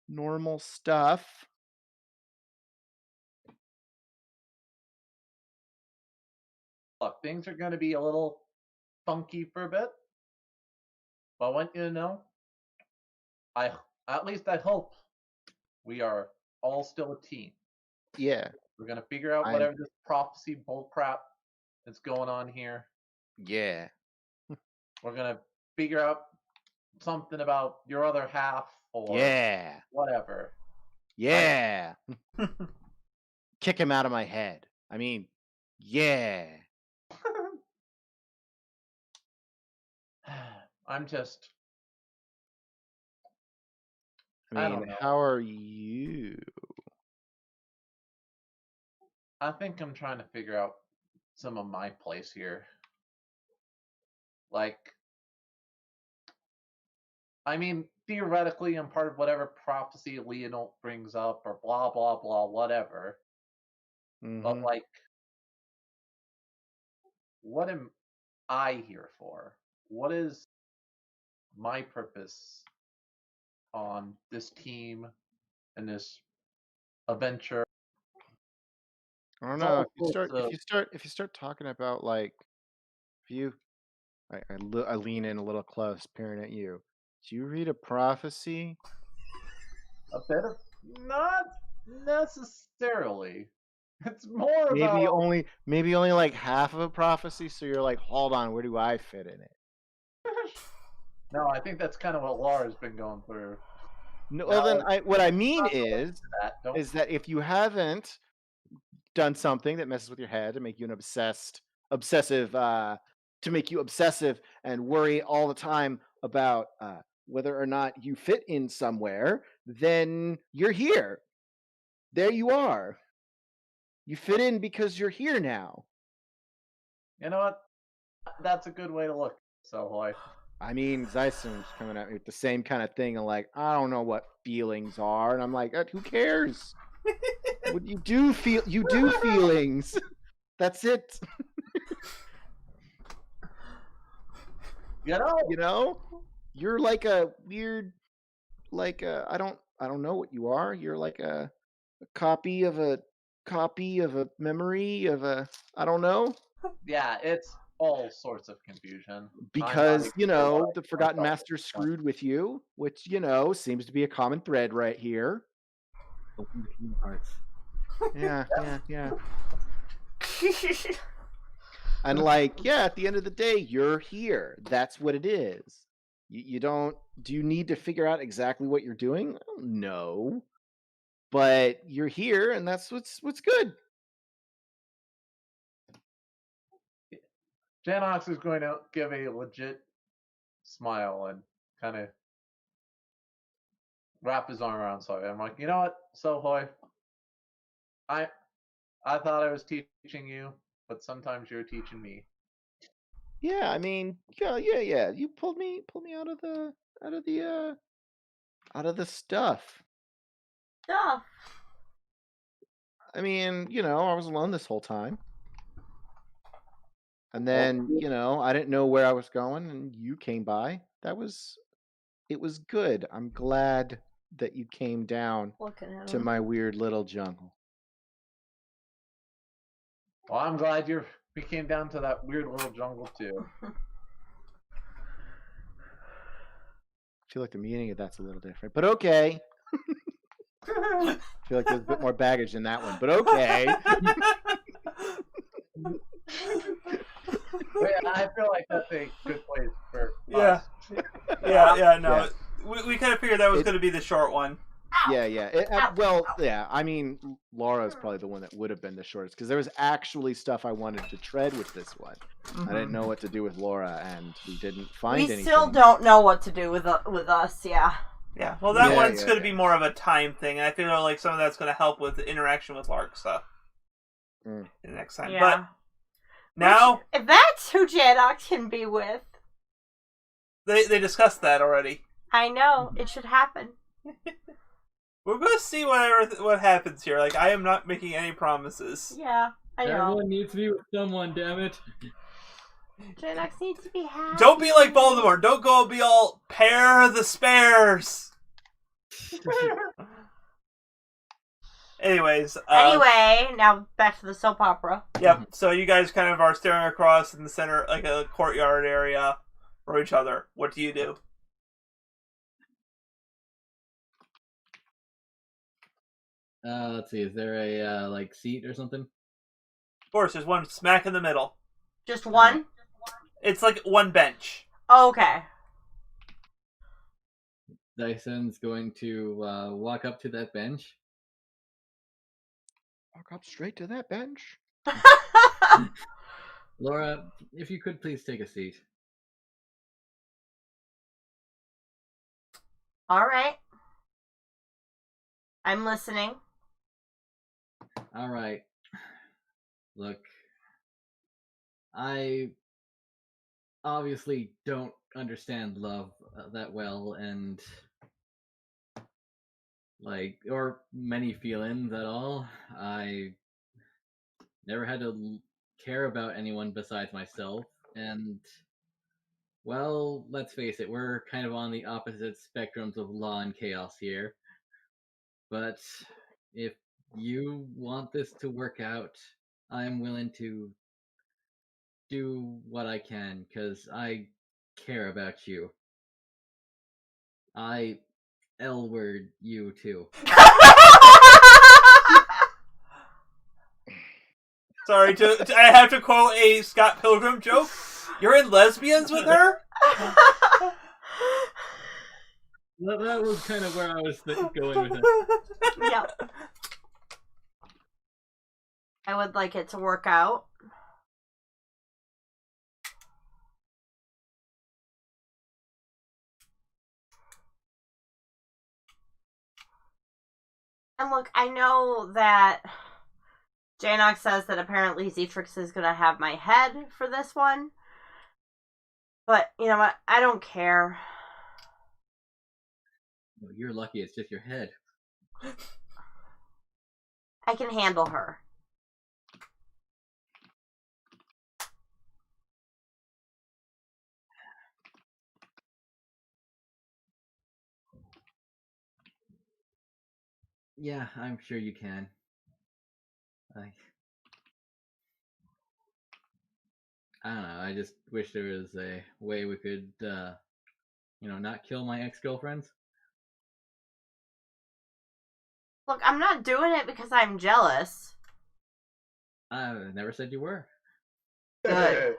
normal stuff.
Look, things are going to be a little funky for a bit, but I want you to know, at least I hope we are all still a team.
Yeah.
We're going to figure out whatever this prophecy bullcrap that's going on here.
Yeah.
We're going to figure out something about your other half or
Yeah.
whatever.
Yeah. Kick him out of my head. I mean, yeah.
I'm just.
I
don't
mean,
know.
how are you?
I think I'm trying to figure out some of my place here. Like, I mean, theoretically, I'm part of whatever prophecy Leonel brings up, or blah blah blah, whatever. But like, what am I here for? What is my purpose on this team and this adventure?
I don't
It's
know.
all sorts of.
If you start talking about like if you I lean in a little close, peering at you. Do you read a prophecy?
A bit of not necessarily. It's more
Maybe
about
only like half of a prophecy. So you're like, hold on, where do I fit in it?
no. I think that's kind of what Laura's been going through.
No, well,
No,
then what I mean
not related
is
to that. Don't.
that if you haven't done something that messes with your head and make you an obsessive, to make you obsessive and worry all the time about whether or not you fit in somewhere, then you're here. There you are. You fit in because you're here now.
You know what? That's a good way to look. So, Hoy.
I mean, Zyson's coming at me with the same kind of thing, and like, I don't know what feelings are, and I'm like, who cares? What you do feelings. That's it.
You know.
You're like a weird, like I don't know what you are. You're like a copy of a memory of a, I don't know.
Yeah, it's all sorts of confusion.
Because
sure
the Forgotten Master screwed with you, which seems to be a common thread right here.
Open the Kingdom Hearts.
Yeah. And like, at the end of the day, you're here. That's what it is. You don't. Do you need to figure out exactly what you're doing? No, but you're here, and that's what's good.
Janox is going to give a legit smile and kind of wrap his arm around Soy. I'm like, you know what, So Hoy, I thought I was teaching you, but sometimes you're teaching me.
Yeah, I mean, yeah. You pulled me out of the stuff.
Stuff.
I mean, I was alone this whole time. And then, I didn't know where I was going, and you came by. It was good. I'm glad that you came down to my weird little jungle.
Well, I'm glad we came down to that weird little jungle too.
I feel like the meaning of that's a little different, but okay. I feel like there's a bit more baggage in that one, but okay.
I feel like that's a good place for
us. Yeah, no. Yeah. We kind of figured that was going to be the short one.
Yeah. I mean, Laura is probably the one that would have been the shortest, because there was actually stuff I wanted to tread with this one. Mm-hmm. I didn't know what to do with Laura, and we didn't find anything.
We still don't know what to do with us, yeah.
Yeah, well, that one's going to be more of a time thing, and I feel like some of that's going to help with the interaction with Lark stuff next time.
Yeah.
But now,
if that's who Janox can be with,
they discussed that already.
I know, it should happen.
We're going to see what happens here. Like, I am not making any promises.
Yeah, I know.
Everyone needs to be with someone, damn it.
Janox needs to be happy.
Don't be like Voldemort. Don't go be all pair the spares. Anyways.
Anyway, now back to the soap opera.
Yep. So you guys kind of are staring across in the center, like a courtyard area, for each other. What do you do?
Let's see. Is there a seat or something?
Of course, there's one smack in the middle.
Just one?
It's like one bench.
Oh, okay.
Dyson's going to walk up to that bench.
Walk up straight to that bench.
Laura, if you could please take a seat.
All right. I'm listening.
All right. Look, I obviously don't understand love that well, and or many feelings at all. I never had to care about anyone besides myself, and well, let's face it, we're kind of on the opposite spectrums of law and chaos here. But if you want this to work out, I'm willing to do what I can, because I care about you. I L-word you, too.
Sorry, I have to quote a Scott Pilgrim joke. You're in lesbians with her?
That was kind of where I was going with it.
Yep. I would like it to work out. And look, I know that Janox says that apparently Zetrix is going to have my head for this one. But, you know what? I don't care.
Well, you're lucky it's just your head.
I can handle her.
Yeah, I'm sure you can. I don't know. I just wish there was a way we could, not kill my ex-girlfriends.
Look, I'm not doing it because I'm jealous.
I never said you were.
Good.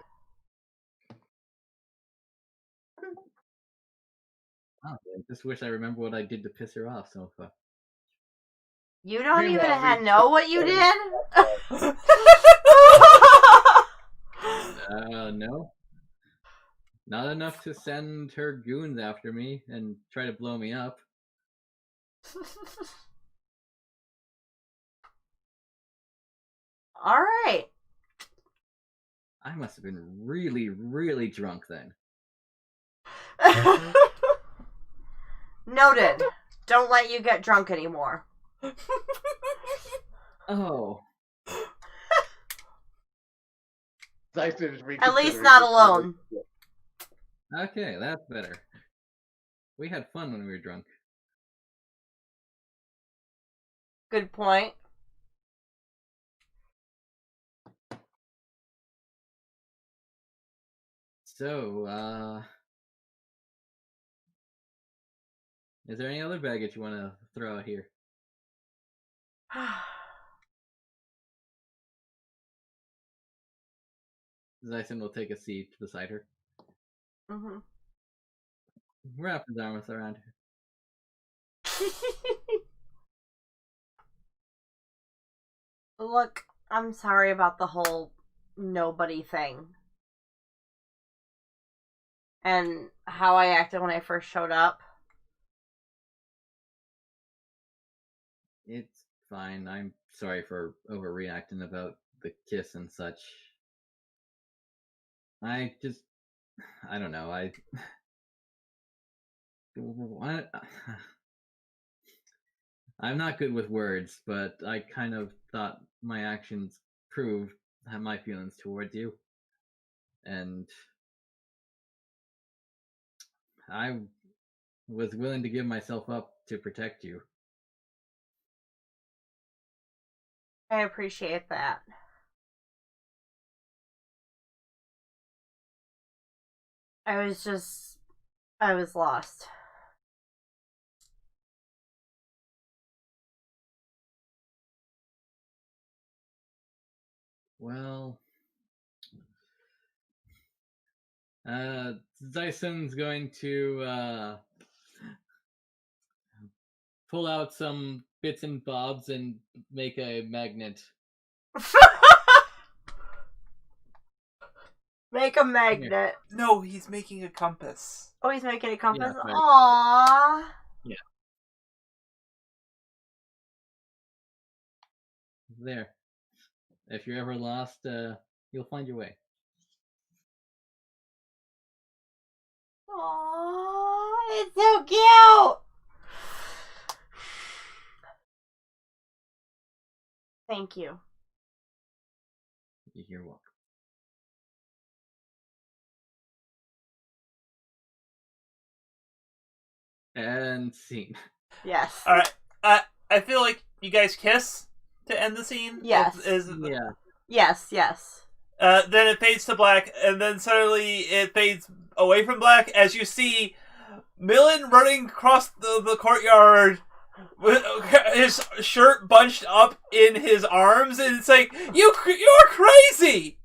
I just wish I remember what I did to piss her off so far.
You don't
Meanwhile,
even know what you did?
No. Not enough to send her goons after me and try to blow me up.
Alright.
I must have been really, really drunk then.
Noted. Don't let you get drunk anymore.
Oh.
At least not alone.
Okay, that's better. We had fun when we were drunk.
Good point.
So, is there any other baggage you want to throw out here? Zyson will take a seat beside her.
Mm-hmm.
Wrap his arms around her.
Look, I'm sorry about the whole nobody thing. And how I acted when I first showed up.
It's fine. I'm sorry for overreacting about the kiss and such. I don't know. I'm not good with words, but I kind of thought my actions proved my feelings towards you. And I was willing to give myself up to protect you.
I appreciate that. I was lost.
Well, Zyson's going to pull out some bits and bobs and make a magnet.
Make a magnet.
No, he's making a compass.
Oh, he's making a compass?
Yeah, right.
Aww.
Yeah. There. If you're ever lost, you'll find your way.
Aww, it's so cute. Thank you.
You're welcome. And scene.
Yes.
All right. I feel like you guys kiss to end the scene.
Yes.
Yeah.
Yes, yes.
Then it fades to black, and then suddenly it fades away from black as you see Millen running across the courtyard with his shirt bunched up in his arms, and it's like, you're crazy!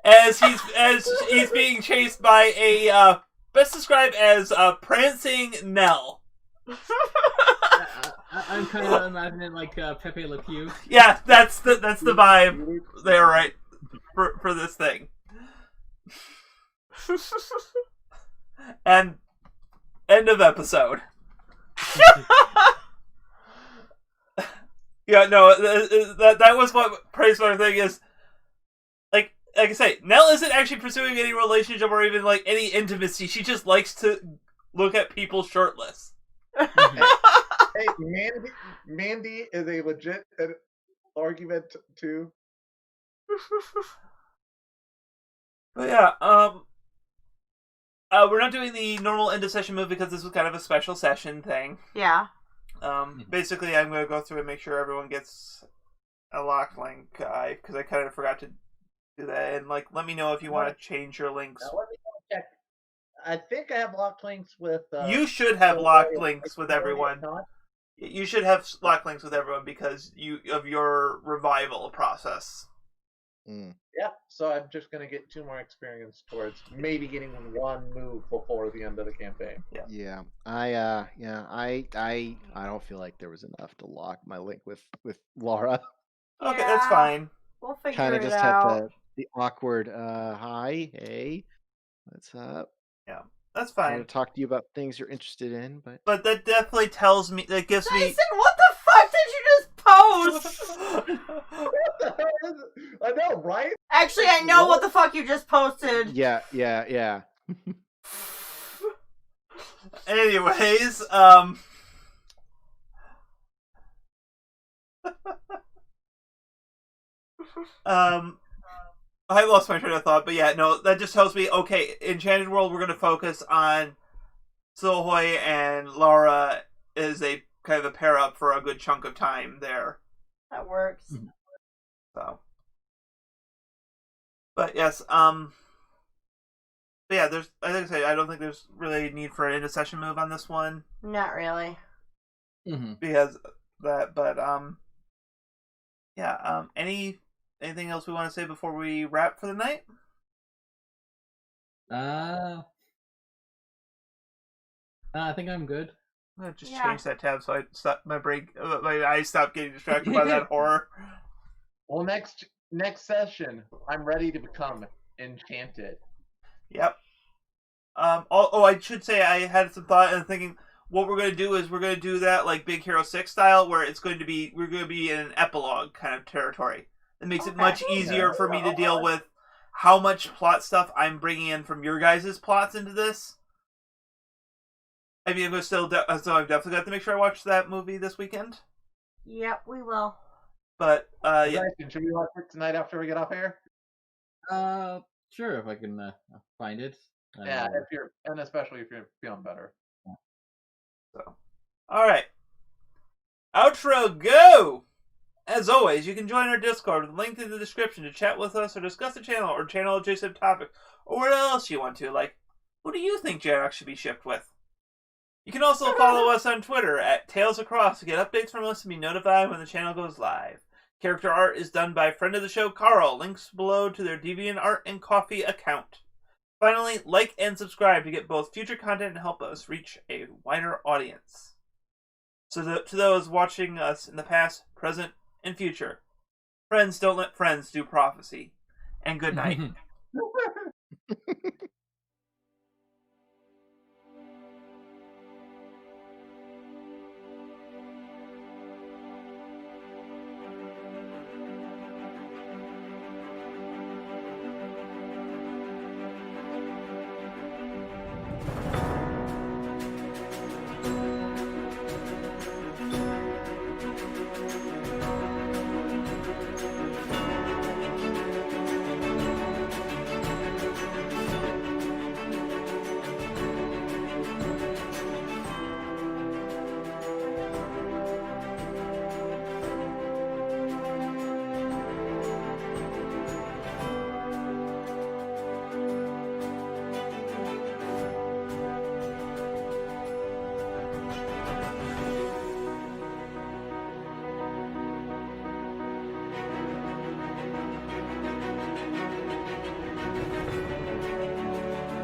As he's being chased by a best described as prancing Nell.
I'm kind of imagining like Pepe Le Pew.
Yeah, that's the vibe there, right? For this thing. And end of episode. Yeah, no, that was what praise my thing is. Like I say, Nell isn't actually pursuing any relationship or even like any intimacy. She just likes to look at people shirtless.
Hey, Mandy is a legit argument too.
But yeah, we're not doing the normal end of session move because this was kind of a special session thing.
Yeah.
Basically, I'm going to go through and make sure everyone gets a lock link, because I kind of forgot to do that. And like, let me know if you want to change your links.
Now, let me check. I think I have locked links with.
You should have locked links with everyone. You should have locked links with everyone because of your revival process.
Yeah, so I'm just gonna get 2 more experience towards maybe getting 1 move before the end of the campaign.
Yeah. I don't feel like there was enough to lock my link with Laura.
Okay,
Yeah.
that's fine.
We'll figure
Kind
it
of just
out.
had the awkward hi, hey, what's up?
Yeah, that's
I
fine.
want to talk to you about things you're interested in,
But that definitely tells me, that gives me...
Jason, what the fuck did you just post?
What the hell is it? I know, right?
Actually, I know what the fuck you just posted.
yeah.
Anyways, I lost my train of thought, but yeah, no, that just tells me, okay, Enchanted World, we're going to focus on Silhoy and Laura is a kind of a pair up for a good chunk of time there.
That works.
So, but yes, but yeah, I don't think there's really a need for an end of session move on this one
Not really.
because that, but yeah, anything else we want to say before we wrap for the night?
I think I'm good.
I'm gonna just
Yeah.
change that tab so I stop my eyes stop getting distracted by that horror.
Well, next session, I'm ready to become enchanted.
Yep. I should say I had some thought and thinking what we're gonna do is we're gonna do that like Big Hero 6 style, where we're gonna be in an epilogue kind of territory. It makes it much easier for me to deal with how much plot stuff I'm bringing in from your guys' plots into this. I mean, so I've definitely got to make sure I watch that movie this weekend.
Yep, we will.
But yeah,
Should we watch it tonight after we get off air?
Sure, if I can find it.
Yeah, especially if you're feeling better.
So, all right, outro go. As always, you can join our Discord with a link in the description to chat with us or discuss the channel or channel adjacent topic or what else you want to. Like, who do you think Jarak should be shipped with? You can also follow us on Twitter at Tales Across to get updates from us and be notified when the channel goes live. Character art is done by friend of the show Carl. Links below to their DeviantArt and Ko-fi account. Finally, like and subscribe to get both future content and help us reach a wider audience. So to those watching us in the past, present, and future, friends don't let friends do prophecy. And good night.